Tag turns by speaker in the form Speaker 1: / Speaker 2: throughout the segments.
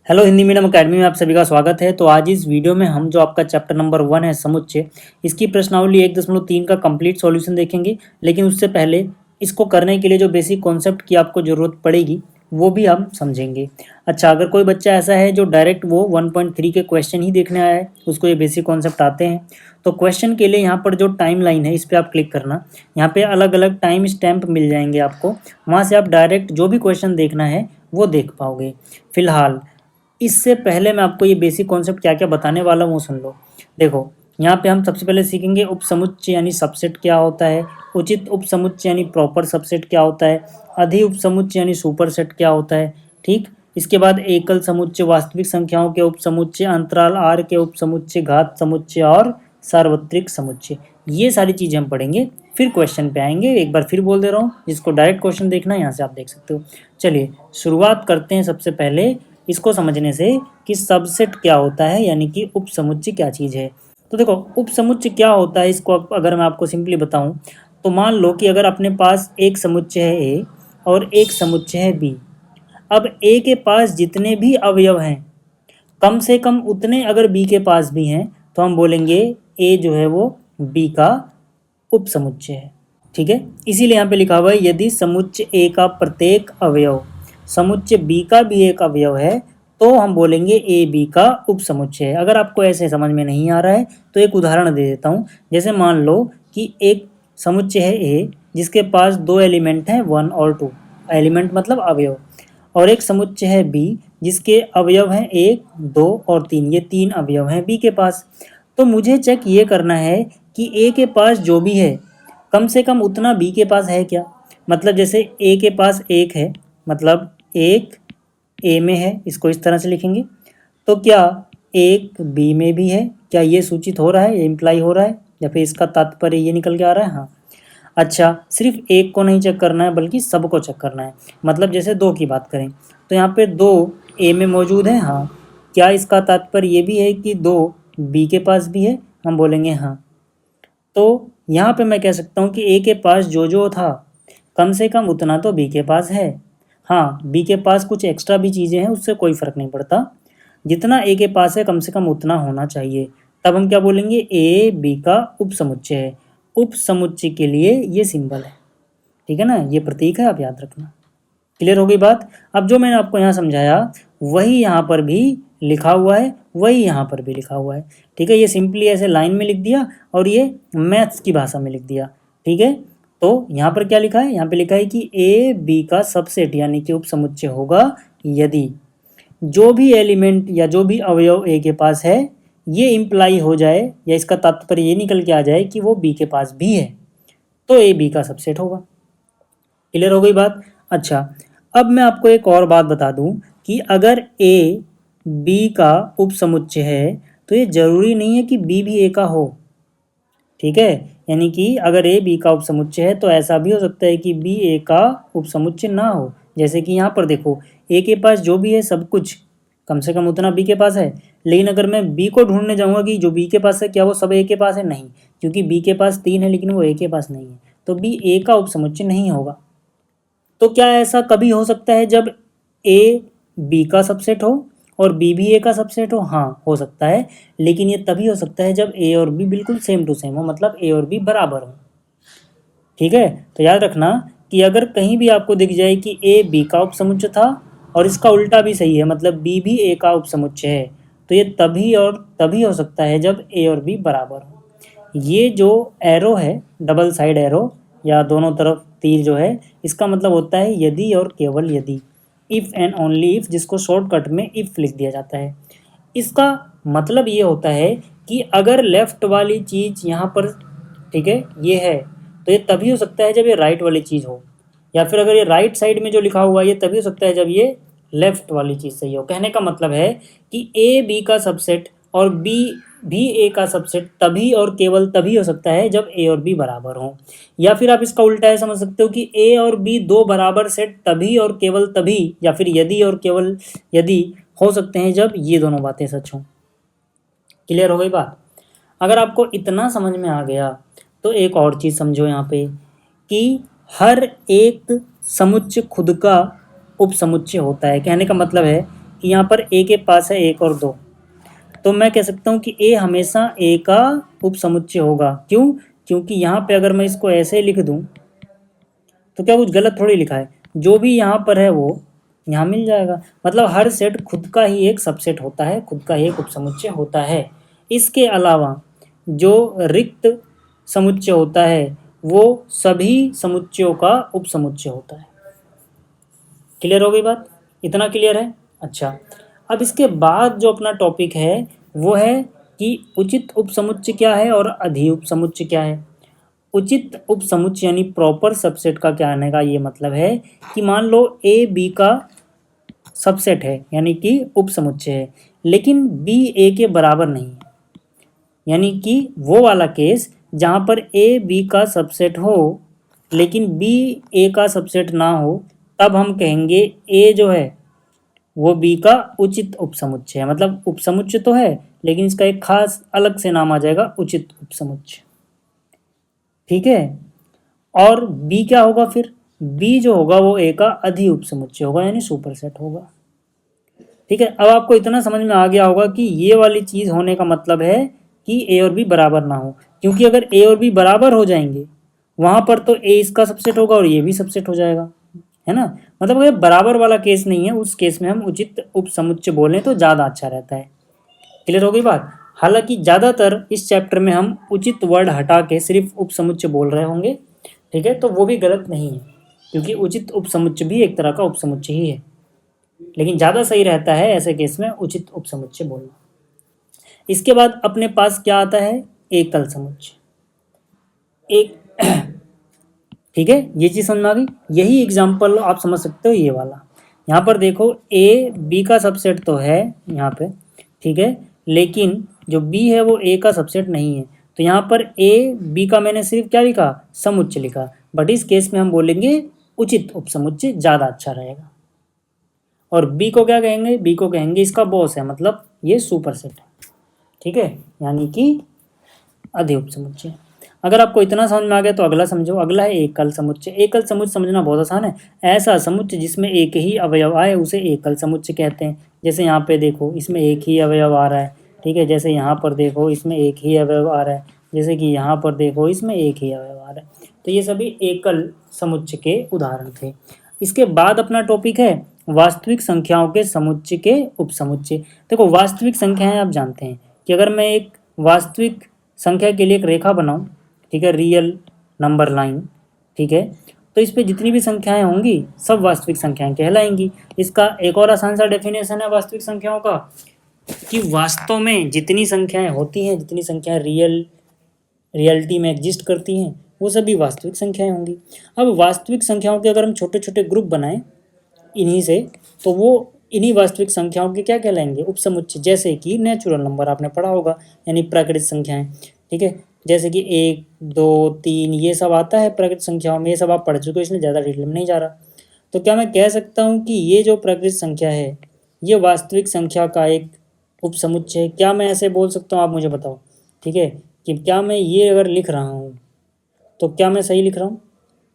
Speaker 1: Hello Hindi medium academy में आप सभी का स्वागत है। तो आज इस वीडियो में हम जो आपका चैप्टर नंबर 1 है समुच्चय, इसकी प्रश्नावली 1.3 का कंप्लीट सॉल्यूशन देखेंगे। लेकिन उससे पहले इसको करने के लिए जो बेसिक कॉन्सेप्ट की आपको ज़रूरत पड़ेगी वो भी हम समझेंगे। अच्छा, अगर कोई बच्चा ऐसा है जो डायरेक्ट वो 1.3 के क्वेश्चन ही देखने आया है, उसको ये बेसिक कॉन्सेप्ट आते हैं, तो क्वेश्चन के लिए यहाँ पर जो टाइम लाइन है इस पर आप क्लिक करना। यहाँ पे अलग अलग टाइम स्टैम्प मिल जाएंगे आपको, वहाँ से आप डायरेक्ट जो भी क्वेश्चन देखना है वो देख पाओगे। फिलहाल इससे पहले मैं आपको ये बेसिक कॉन्सेप्ट क्या क्या बताने वाला हूँ वो सुन लो। देखो, यहाँ पे हम सबसे पहले सीखेंगे उपसमुच्चय यानी सबसेट क्या होता है, उचित उपसमुच्चय यानी प्रॉपर सबसेट क्या होता है, अधि उपसमुच्चय यानी सुपरसेट क्या होता है। ठीक, इसके बाद एकल समुच्चय, वास्तविक संख्याओं के उपसमुच्चय, अंतराल आर के उपसमुच्चय, घात समुच्चय और सार्वत्रिक समुच्चय, ये सारी चीज़ें हम पढ़ेंगे। फिर क्वेश्चन पे आएंगे। एक बार फिर बोल दे रहा हूँ, जिसको डायरेक्ट क्वेश्चन देखना है यहाँ से आप देख सकते हो। चलिए शुरुआत करते हैं सबसे पहले इसको समझने से कि सबसेट क्या होता है, यानी कि उपसमुच्चय क्या चीज़ है। तो देखो, उपसमुच्चय क्या होता है, इसको अगर मैं आपको सिंपली बताऊं तो मान लो कि अगर अपने पास एक समुच्चय है ए और एक समुच्चय है बी। अब ए के पास जितने भी अवयव हैं कम से कम उतने अगर बी के पास भी हैं तो हम बोलेंगे ए जो है वो बी का उपसमुच्चय है। ठीक है, इसीलिए यहाँ पे लिखा हुआ है यदि समुच्चय ए का प्रत्येक अवयव समुच्चय बी का भी एक अवयव है तो हम बोलेंगे ए बी का उपसमुच्चय है। अगर आपको ऐसे समझ में नहीं आ रहा है तो एक उदाहरण दे देता हूँ। जैसे मान लो कि एक समुच्चय है ए जिसके पास दो एलिमेंट हैं 1 और 2, एलिमेंट मतलब अवयव, और एक समुच्चय है बी जिसके अवयव हैं 1, 2 और 3, ये 3 अवयव हैं बी के पास। तो मुझे चेक ये करना है कि ए के पास जो भी है कम से कम उतना बी के पास है क्या। मतलब जैसे ए के पास 1 है, मतलब 1 ए में है, इसको इस तरह से लिखेंगे। तो क्या 1 बी में भी है? क्या ये सूचित हो रहा है, ये इम्प्लाई हो रहा है, या फिर इसका तात्पर्य ये निकल के आ रहा है? हाँ। अच्छा, सिर्फ एक को नहीं चेक करना है बल्कि सबको चेक करना है। मतलब जैसे 2 की बात करें तो यहाँ पे 2 ए में मौजूद है, हाँ। क्या इसका तात्पर्य ये भी है कि 2 बी के पास भी है? हम बोलेंगे हाँ। तो यहाँ पे मैं कह सकता हूँ कि ए के पास जो था कम से कम उतना तो बी के पास है। हाँ, बी के पास कुछ एक्स्ट्रा भी चीज़ें हैं, उससे कोई फ़र्क नहीं पड़ता, जितना ए के पास है कम से कम उतना होना चाहिए। तब हम क्या बोलेंगे, ए बी का उपसमुच्चय है। उपसमुच्चय के लिए ये सिंबल है, ठीक है ना, ये प्रतीक है, आप याद रखना। क्लियर हो गई बात। अब जो मैंने आपको यहाँ समझाया वही यहाँ पर भी लिखा हुआ है, वही यहाँ पर भी लिखा हुआ है। ठीक है, ये सिंपली ऐसे लाइन में लिख दिया और ये मैथ्स की भाषा में लिख दिया। ठीक है, तो यहाँ पर क्या लिखा है, यहाँ पे लिखा है कि ए बी का सबसेट यानी कि उपसमुच्चय होगा यदि जो भी एलिमेंट या जो भी अवयव ए के पास है ये इम्प्लाई हो जाए, या इसका तात्पर्य ये निकल के आ जाए कि वो बी के पास भी है, तो ए बी का सबसेट होगा। क्लियर हो गई बात। अच्छा, अब मैं आपको एक और बात बता दूं कि अगर ए बी का उपसमुच्चय है तो ये जरूरी नहीं है कि बी भी ए का हो। ठीक है, यानी कि अगर ए बी का उपसमुच्चय है तो ऐसा भी हो सकता है कि बी ए का उपसमुच्चय ना हो। जैसे कि यहाँ पर देखो, ए के पास जो भी है सब कुछ कम से कम उतना बी के पास है, लेकिन अगर मैं बी को ढूंढने जाऊँगा कि जो बी के पास है क्या वो सब ए के पास है, नहीं, क्योंकि बी के पास 3 है लेकिन वो ए के पास नहीं है, तो बी ए का उपसमुच्चय नहीं होगा। तो क्या ऐसा कभी हो सकता है जब ए बी का सबसेट हो और बी भी ए का सबसेट हो? हाँ, हो सकता है, लेकिन ये तभी हो सकता है जब ए और बी बिल्कुल सेम टू सेम हो, मतलब ए और बी बराबर हो। ठीक है, तो याद रखना कि अगर कहीं भी आपको दिख जाए कि ए बी का उपसमुच्चय था और इसका उल्टा भी सही है, मतलब बी भी ए का उपसमुच्चय है, तो ये तभी और तभी हो सकता है जब ए और बी बराबर हो। ये जो एरो है, डबल साइड एरो या दोनों तरफ तीर जो है, इसका मतलब होता है यदि और केवल यदि, इफ़ एंड ओनली इफ़, जिसको शॉर्टकट में इफ़ लिख दिया जाता है। इसका मतलब ये होता है कि अगर लेफ्ट वाली चीज़ यहाँ पर, ठीक है, ये है, तो ये तभी हो सकता है जब ये राइट वाली चीज़ हो, या फिर अगर ये राइट साइड में जो लिखा हुआ है ये तभी हो सकता है जब ये लेफ्ट वाली चीज़ सही हो। कहने का मतलब है कि ए बी का सबसेट और बी भी ए का सबसेट तभी और केवल तभी हो सकता है जब ए और बी बराबर हों। या फिर आप इसका उल्टा है समझ सकते हो कि ए और बी दो बराबर सेट तभी और केवल तभी, या फिर यदि और केवल यदि हो सकते हैं जब ये दोनों बातें सच हों। क्लियर हो गई बात। अगर आपको इतना समझ में आ गया तो एक और चीज़ समझो यहाँ पे कि हर एक समुच्चय खुद का उपसमुच्चय होता है। कहने का मतलब है यहाँ पर ए के पास है 1 और 2, तो मैं कह सकता हूँ कि ए हमेशा ए का उपसमुच्चय होगा। क्यों? क्योंकि यहाँ पे अगर मैं इसको ऐसे लिख दूँ तो क्या कुछ गलत थोड़ी लिखा है, जो भी यहाँ पर है वो यहाँ मिल जाएगा। मतलब हर सेट खुद का ही एक सबसेट होता है, खुद का ही एक उपसमुच्चय होता है। इसके अलावा जो रिक्त समुच्चय होता है वो सभी समुच्चयों का उपसमुच्चय होता है। क्लियर हो गई बात? इतना क्लियर है? अच्छा, अब इसके बाद जो अपना टॉपिक है वो है कि उचित उपसमुच्चय क्या है और अधि उपसमुच्चय क्या है। उचित उपसमुच्चय यानी प्रॉपर सबसेट का क्या आने का ये मतलब है कि मान लो ए बी का सबसेट है यानी कि उपसमुच्चय है, लेकिन बी ए के बराबर नहीं है, यानी कि वो वाला केस जहाँ पर ए बी का सबसेट हो लेकिन बी ए का सबसेट ना हो, तब हम कहेंगे ए जो है वो बी का उचित उपसमुच्चय है। मतलब उपसमुच्चय तो है लेकिन इसका एक खास अलग से नाम आ जाएगा, उचित उपसमुच्चय। ठीक है, और बी क्या होगा फिर? बी जो होगा वो ए का अधि उपसमुच्चय होगा यानी सुपरसेट होगा। ठीक है, अब आपको इतना समझ में आ गया होगा कि ये वाली चीज होने का मतलब है कि ए और बी बराबर ना हो, क्योंकि अगर ए और बी बराबर हो जाएंगे वहां पर तो ए इसका सबसेट होगा और ये भी सबसेट हो जाएगा, है ना। मतलब अगर बराबर वाला केस नहीं है उस केस में हम उचित उपसमुच्चय बोलें तो ज्यादा अच्छा रहता है। क्लियर हो गई बात? हालांकि ज्यादातर इस चैप्टर में हम उचित वर्ड हटा के सिर्फ उपसमुच्चय बोल रहे होंगे, ठीक है, तो वो भी गलत नहीं है, क्योंकि उचित उपसमुच्चय भी एक तरह का उपसमुच्चय ही है, लेकिन ज़्यादा सही रहता है ऐसे केस में उचित उपसमुच्चय बोलना। इसके बाद अपने पास क्या आता है? एकल समुच्चय। एक ठीक है, ये चीज़ समझ में आ गई। यही एग्जाम्पल आप समझ सकते हो, ये वाला। यहाँ पर देखो ए बी का सबसेट तो है यहाँ पे, ठीक है, लेकिन जो बी है वो ए का सबसेट नहीं है, तो यहाँ पर ए बी का मैंने सिर्फ क्या लिखा? समुच्चय लिखा, बट इस केस में हम बोलेंगे उचित उपसमुच्चय, ज़्यादा अच्छा रहेगा। और बी को क्या कहेंगे? बी को कहेंगे इसका बॉस है, मतलब ये सुपरसेट है, ठीक है, यानी कि अधि उपसमुच्चय। अगर आपको इतना समझ में आ गया तो अगला समझो। अगला है एकल समुच्चय। एकल समुच्चय समझना बहुत आसान है। ऐसा समुच्चय जिसमें एक ही अवयव आए उसे एकल समुच्चय कहते हैं। जैसे यहाँ पे देखो इसमें एक ही अवयव आ रहा है, ठीक है, जैसे यहाँ पर देखो इसमें एक ही अवयव आ रहा है, जैसे कि यहाँ पर देखो इसमें एक ही अवयव आ रहा है, तो ये सभी एकल समुच्चय के उदाहरण थे। इसके बाद अपना टॉपिक है वास्तविक संख्याओं के समुच्चय के उपसमुच्चय। देखो वास्तविक संख्याएं आप जानते हैं कि अगर मैं एक वास्तविक संख्या के लिए एक रेखा बनाऊं, ठीक है, रियल नंबर लाइन, ठीक है, तो इस पे जितनी भी संख्याएं होंगी सब वास्तविक संख्याएं कहलाएंगी। इसका एक और आसान सा डेफिनेशन है वास्तविक संख्याओं का कि वास्तव में जितनी संख्याएं होती हैं, जितनी संख्याएं रियलिटी में एग्जिस्ट करती हैं, वो सभी वास्तविक संख्याएं होंगी। अब वास्तविक संख्याओं के अगर हम छोटे छोटे ग्रुप बनाएं इन्हीं से, तो वो इन्हीं वास्तविक संख्याओं के क्या कहलाएंगे? उपसमुच्चय। जैसे कि नेचुरल नंबर आपने पढ़ा होगा, यानी प्राकृतिक संख्याएं, ठीक है, जैसे कि 1 2 3 ये सब आता है प्राकृतिक संख्याओं में, ये सब आप पढ़ चुके हो इसलिए ज़्यादा डिटेल में नहीं जा रहा। तो क्या मैं कह सकता हूँ कि ये जो प्राकृतिक संख्या है ये वास्तविक संख्या का एक उपसमुच्चय है? क्या मैं ऐसे बोल सकता हूँ? आप मुझे बताओ, ठीक है, कि क्या मैं ये अगर लिख रहा हूँ तो क्या मैं सही लिख रहा हूँ?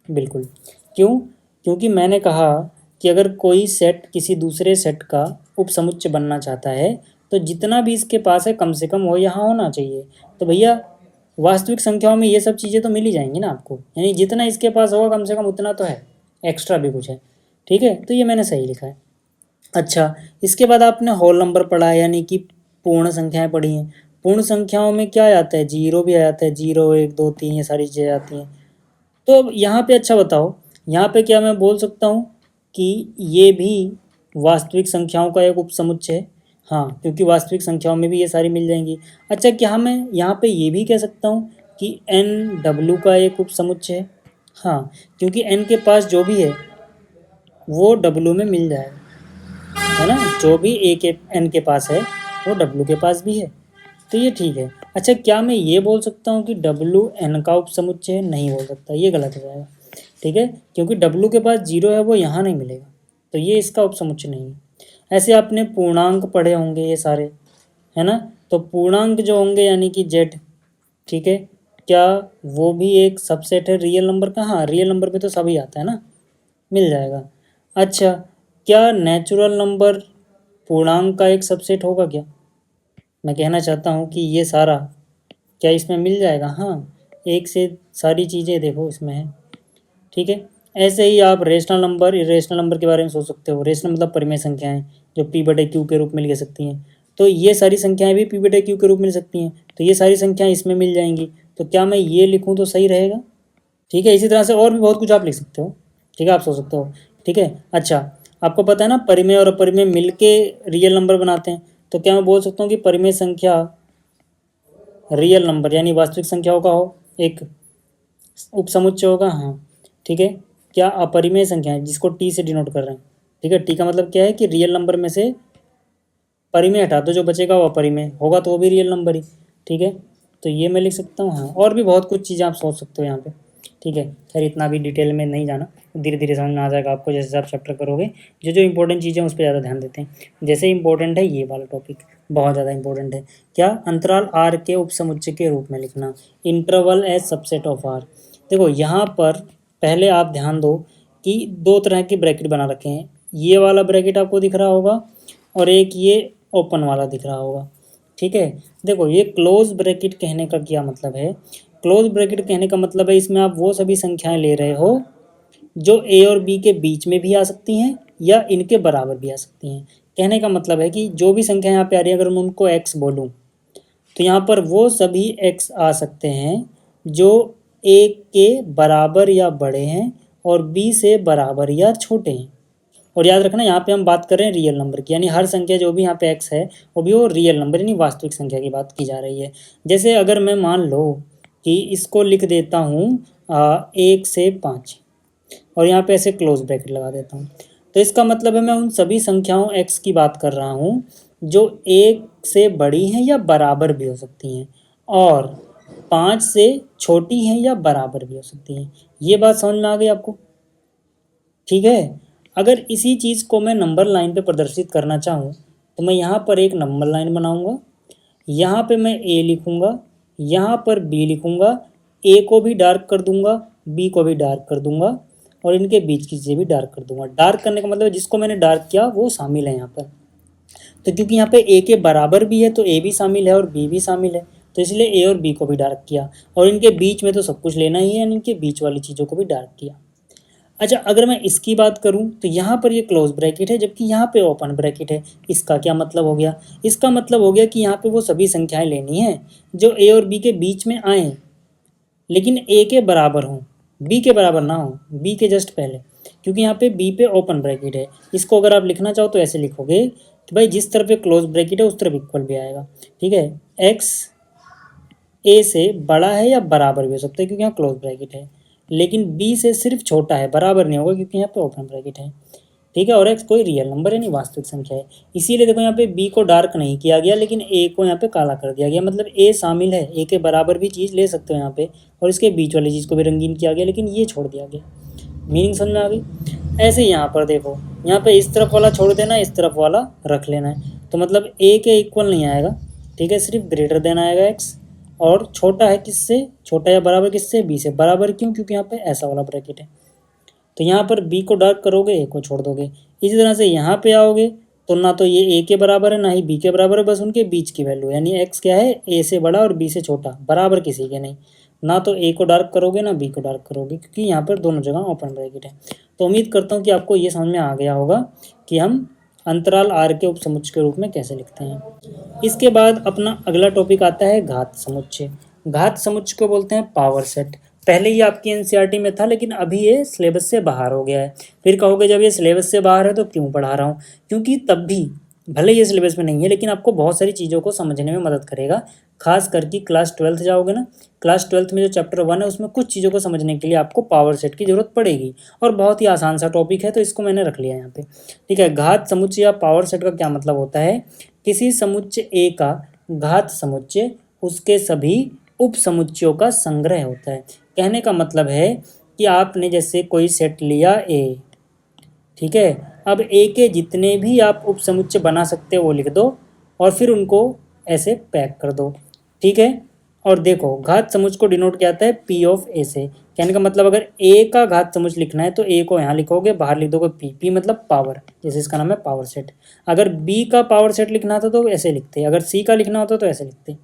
Speaker 1: बिल्कुल। क्यों? क्योंकि मैंने कहा कि अगर कोई सेट किसी दूसरे सेट का उपसमुच्चय बनना चाहता है तो जितना भी इसके पास है कम से कम वो यहाँ होना चाहिए। तो भैया वास्तविक संख्याओं में ये सब चीज़ें तो मिल ही जाएंगी ना आपको, यानी जितना इसके पास होगा कम से कम उतना तो है, एक्स्ट्रा भी कुछ है, ठीक है, तो ये मैंने सही लिखा है। अच्छा, इसके बाद आपने होल नंबर पढ़ा है, यानी कि पूर्ण संख्याएं पढ़ी हैं। पूर्ण संख्याओं में क्या आता है? जीरो भी आ जाता है, 0 1 2 3 ये सारी चीज़ें आती हैं। तो अब यहाँ पे अच्छा बताओ, यहाँ पे क्या मैं बोल सकता हूँ कि ये भी वास्तविक संख्याओं का एक उपसमुच्चय है? हाँ, क्योंकि वास्तविक संख्याओं में भी ये सारी मिल जाएंगी। अच्छा, क्या मैं यहाँ पे ये भी कह सकता हूँ कि एन डब्ल्यू का एक उपसमुच्चय है? हाँ, क्योंकि एन के पास जो भी है वो डब्ल्यू में मिल जाएगा, है ना, जो भी ए के एन के पास है वो डब्ल्यू के पास भी है, तो ये ठीक है। अच्छा, क्या मैं ये बोल सकता हूँ कि डब्ल्यू एन का उपसमुच्चय है? नहीं बोल सकता, ये गलत हो जाएगा, ठीक है, क्योंकि डब्ल्यू के पास 0 है वो यहाँ नहीं मिलेगा, तो ये इसका उपसमुच्चय नहीं है। ऐसे आपने पूर्णांक पढ़े होंगे ये सारे, है ना, तो पूर्णांक जो होंगे यानी कि जेड, ठीक है, क्या वो भी एक सबसेट है रियल नंबर का? हाँ, रियल नंबर में तो सभी आता है ना, मिल जाएगा। अच्छा, क्या नेचुरल नंबर पूर्णांक का एक सबसेट होगा क्या? मैं कहना चाहता हूँ कि ये सारा क्या इसमें मिल जाएगा? हाँ, एक से सारी चीज़ें देखो इसमें है, ठीक है। ऐसे ही आप रेशनल नंबर, इरेशनल नंबर के बारे में सोच सकते हो। रेशनल मतलब परिमेय संख्याएं जो p/q के रूप में लिख सकती हैं, तो ये सारी संख्याएं भी p/q के रूप में मिल सकती हैं, तो ये सारी संख्याएं इसमें मिल जाएंगी। तो क्या मैं ये लिखूँ तो सही रहेगा? ठीक है, इसी तरह से और भी बहुत कुछ आप लिख सकते हो, ठीक है, आप सोच सकते हो, ठीक है। अच्छा, आपको पता है ना परिमेय और अपरिमेय मिलके रियल नंबर बनाते हैं, तो क्या मैं बोल सकता हूँ कि परिमेय संख्या रियल नंबर यानी वास्तविक संख्याओं का हो एक उपसमुच्चय होगा, हाँ, ठीक है। क्या अपरिमेय संख्या है जिसको टी से डिनोट कर रहे हैं, ठीक है। टी का मतलब क्या है कि रियल नंबर में से परिमेय हटा दो, जो बचेगा वो अपरिमेय होगा, तो वो भी रियल नंबर ही, ठीक है। तो ये मैं लिख सकता हूँ, हाँ। और भी बहुत कुछ चीज़ें आप सोच सकते हो यहाँ पे, ठीक है। खैर इतना भी डिटेल में नहीं जाना, धीरे धीरे समझ में आ जाएगा आपको जैसे आप चैप्टर करोगे। जो जो इंपॉर्टेंट चीज़ें उस पर ज़्यादा ध्यान देते हैं। जैसे इंपॉर्टेंट है ये वाला टॉपिक, बहुत ज़्यादा इंपॉर्टेंट है। क्या? अंतराल आर के उपसमुच्चय के रूप में लिखना, interval as subset of R. देखो यहाँ पर पहले आप ध्यान दो कि दो तरह के ब्रैकेट बना रखे हैं। ये वाला ब्रैकेट आपको दिख रहा होगा और एक ये ओपन वाला दिख रहा होगा, ठीक है। देखो ये क्लोज ब्रैकेट कहने का क्या मतलब है? क्लोज ब्रैकेट कहने का मतलब है इसमें आप वो सभी संख्याएं ले रहे हो जो ए और बी के बीच में भी आ सकती हैं या इनके बराबर भी आ सकती हैं। कहने का मतलब है कि जो भी संख्या यहाँ पे आ रही है, अगर मैं उनको एक्स बोलूँ तो यहाँ पर वो सभी एक्स आ सकते हैं जो ए के बराबर या बड़े हैं और बी से बराबर या छोटे हैं। और याद रखना यहाँ पे हम बात कर रहे हैं रियल नंबर की, यानी हर संख्या जो भी यहाँ पे एक्स है वो भी वो रियल नंबर यानी वास्तविक संख्या की बात की जा रही है। जैसे अगर मैं मान लो कि इसको लिख देता हूँ 1 से 5 और यहाँ पे ऐसे क्लोज ब्रैकेट लगा देता हूँ, तो इसका मतलब है मैं उन सभी संख्याओं एक्स की बात कर रहा हूँ जो 1 से बड़ी हैं या बराबर भी हो सकती हैं और 5 से छोटी हैं या बराबर भी हो सकती हैं। ये बात समझ में आ गई आपको? ठीक है। अगर इसी चीज़ को मैं नंबर लाइन पे प्रदर्शित करना चाहूँ तो मैं यहाँ पर एक नंबर लाइन बनाऊँगा, यहाँ पे मैं ए लिखूँगा, यहाँ पर बी लिखूँगा, ए को भी डार्क कर दूँगा, बी को भी डार्क कर दूँगा और इनके बीच की चीज़ें भी डार्क कर दूँगा। डार्क करने का मतलब जिसको मैंने डार्क किया वो शामिल है यहाँ पर। तो क्योंकि यहाँ पे ए के बराबर भी है तो ए भी शामिल है और बी भी शामिल है, तो इसलिए ए और बी को भी डार्क किया और इनके बीच में तो सब कुछ लेना ही है, इनके बीच वाली चीज़ों को भी डार्क किया। अच्छा, अगर मैं इसकी बात करूं तो यहाँ पर ये क्लोज ब्रैकेट है जबकि यहाँ पे ओपन ब्रैकेट है। इसका क्या मतलब हो गया? इसका मतलब हो गया कि यहाँ पे वो सभी संख्याएं लेनी है जो ए और बी के बीच में आए लेकिन ए के बराबर हों, बी के बराबर ना हो, बी के जस्ट पहले, क्योंकि यहाँ पे बी पे ओपन ब्रैकेट है। इसको अगर आप लिखना चाहो तो ऐसे लिखोगे कि भाई जिस तरफ क्लोज ब्रैकेट है उस तरफ इक्वल भी आएगा, ठीक है। एक्स ए से बड़ा है या बराबर भी हो सकता है क्योंकि यहाँ क्लोज ब्रैकेट है, लेकिन बी से सिर्फ छोटा है, बराबर नहीं होगा क्योंकि यहाँ पे ओपन ब्रैकेट है, ठीक है। और एक्स कोई रियल नंबर है नहीं, वास्तविक संख्या है। इसीलिए देखो यहाँ पे बी को डार्क नहीं किया गया लेकिन ए को यहाँ पे काला कर दिया गया, मतलब ए शामिल है, ए के बराबर भी चीज़ ले सकते हो यहाँ पे और इसके बीच वाली चीज़ को भी रंगीन किया गया लेकिन ये छोड़ दिया गया। मीनिंग समझ में आ गई? ऐसे ही यहाँ पर देखो, यहाँ पे इस तरफ वाला छोड़ देना, इस तरफ वाला रख लेना है, तो मतलब ए के इक्वल नहीं आएगा, ठीक है, सिर्फ ग्रेटर देन आएगा एक्स और छोटा है किससे? छोटा या बराबर किससे? बी से। बराबर क्यों? क्योंकि यहाँ पे ऐसा वाला ब्रैकेट है, तो यहाँ पर बी को डार्क करोगे, ए को छोड़ दोगे। इसी तरह से यहाँ पे आओगे तो ना तो ये ए के बराबर है ना ही बी के बराबर है, बस उनके बीच की वैल्यू यानी एक्स क्या है? ए से बड़ा और बी से छोटा, बराबर किसी के नहीं। ना तो ए को डार्क करोगे ना बी को डार्क करोगे क्योंकि यहाँ पर दोनों जगह ओपन ब्रैकेट है। तो उम्मीद करता हूँ कि आपको ये समझ में आ गया होगा कि हम अंतराल आर के उपसमुच्चय के रूप में कैसे लिखते हैं। इसके बाद अपना अगला टॉपिक आता है घात समुच्चय। घात समुच्चय को बोलते हैं पावर सेट। पहले ही आपकी एनसीईआरटी में था लेकिन अभी ये सिलेबस से बाहर हो गया है। फिर कहोगे जब ये सिलेबस से बाहर है तो क्यों पढ़ा रहा हूँ? क्योंकि तब भी भले ये सिलेबस में नहीं है लेकिन आपको बहुत सारी चीज़ों को समझने में मदद करेगा। खास करके क्लास 12th जाओगे ना, क्लास 12th में जो चैप्टर 1 है उसमें कुछ चीज़ों को समझने के लिए आपको पावर सेट की ज़रूरत पड़ेगी और बहुत ही आसान सा टॉपिक है तो इसको मैंने रख लिया यहाँ पे, ठीक है। घात समुच्चय या पावर सेट का क्या मतलब होता है? किसी समुच्चय ए का घात समुच्चय उसके सभी उप समुच्चयों का संग्रह होता है। कहने का मतलब है कि आपने जैसे कोई सेट लिया ए, ठीक है, अब ए के जितने भी आप उप समुच्चय बना सकते हो वो लिख दो और फिर उनको ऐसे पैक कर दो, ठीक है। और देखो घात समुच्च को डिनोट किया जाता है पी ऑफ ए से। कहने का मतलब अगर ए का घात समुच्च लिखना है तो ए को यहाँ लिखोगे, बाहर लिख दोगे पी, पी मतलब पावर, जैसे इसका नाम है पावर सेट। अगर बी का पावर सेट लिखना था तो ऐसे लिखते, अगर सी का लिखना होता तो ऐसे लिखते।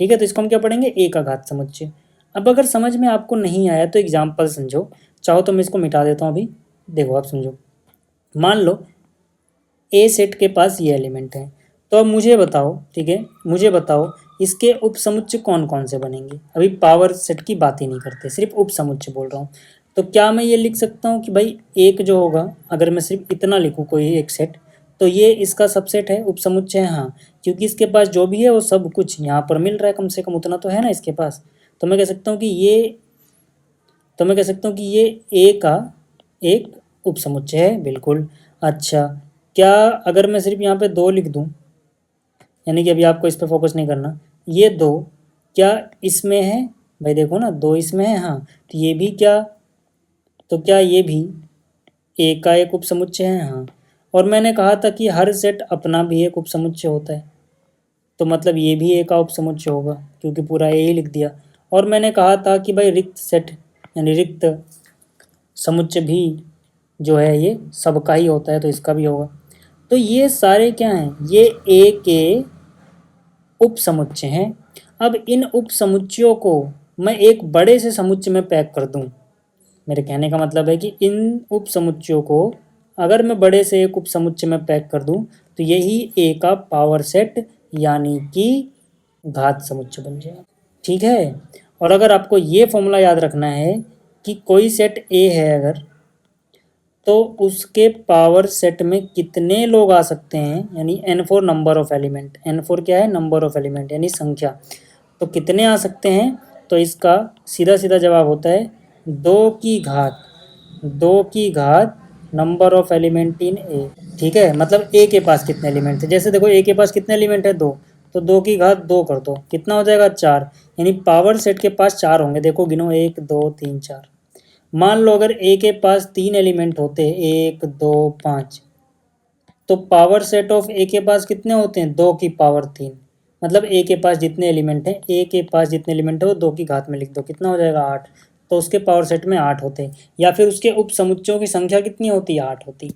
Speaker 1: ठीक है, तो इसको हम क्या पढ़ेंगे, ए का घात समुच्चय। अब अगर समझ में आपको नहीं आया तो एग्जाम्पल समझो, चाहो तो मैं इसको मिटा देता हूँ अभी। देखो आप समझो, मान लो ए सेट के पास ये एलिमेंट है, तो अब मुझे बताओ, ठीक है, मुझे बताओ इसके उपसमुच्चय कौन कौन से बनेंगे। अभी पावर सेट की बात ही नहीं करते, सिर्फ उपसमुच्चय बोल रहा हूँ। तो क्या मैं ये लिख सकता हूँ कि भाई एक जो होगा, अगर मैं सिर्फ इतना लिखूँ कोई एक सेट, तो ये इसका सबसेट है, उपसमुच्चय है। हाँ, क्योंकि इसके पास जो भी है वो सब कुछ यहाँ पर मिल रहा है, कम से कम उतना तो है ना इसके पास। तो मैं कह सकता हूँ कि ये ए का एक उपसमुच्चय है, बिल्कुल। अच्छा, क्या अगर मैं सिर्फ यहाँ पे 2 लिख दूँ, यानी कि अभी आपको इस पर फोकस नहीं करना, ये 2 क्या इसमें है, भाई देखो ना 2 इसमें है, हाँ, तो ये भी क्या, तो क्या ये भी ए का एक उपसमुच्चय है, हाँ। और मैंने कहा था कि हर सेट अपना भी एक उपसमुच्चय होता है, तो मतलब ये भी ए का उपसमुच्चय होगा, क्योंकि पूरा ए ही लिख दिया। और मैंने कहा था कि भाई रिक्त सेट यानी रिक्त समुच्चय भी जो है ये सबका ही होता है, तो इसका भी होगा। तो ये सारे क्या हैं, ये ए के उपसमुच्चय हैं। अब इन उपसमुच्चयों को मैं एक बड़े से समुच्चय में पैक कर दूं, मेरे कहने का मतलब है कि इन उपसमुच्चयों को अगर मैं बड़े से एक उपसमुच्चय में पैक कर दूं, तो यही ए का पावर सेट यानी कि घात समुच्चय बन जाएगा। ठीक है, और अगर आपको ये फॉर्मूला याद रखना है कि कोई सेट ए है अगर, तो उसके पावर सेट में कितने लोग आ सकते हैं, यानी n4 number of element, n4 क्या है, नंबर ऑफ एलिमेंट यानी संख्या, तो कितने आ सकते हैं। तो इसका सीधा सीधा जवाब होता है 2 की घात नंबर ऑफ एलिमेंट इन ए। ठीक है, मतलब ए के पास कितने एलिमेंट थे, जैसे देखो ए के पास कितने एलिमेंट है, 2, तो 2 की घात 2 कर दो, कितना हो जाएगा 4, यानी पावर सेट के पास 4 होंगे। देखो गिनो, 1 2 3 4। मान लो अगर ए के पास 3 एलिमेंट होते हैं, 1 2 5, तो पावर सेट ऑफ ए के पास कितने होते हैं, 2 की पावर 3, मतलब ए के पास जितने एलिमेंट हैं, ए के पास जितने एलिमेंट है वो 2 की घात में लिख दो, कितना हो जाएगा 8। तो उसके पावर सेट में 8 होते हैं, या फिर उसके उपसमुच्चयों की संख्या कितनी होती है, 8 होती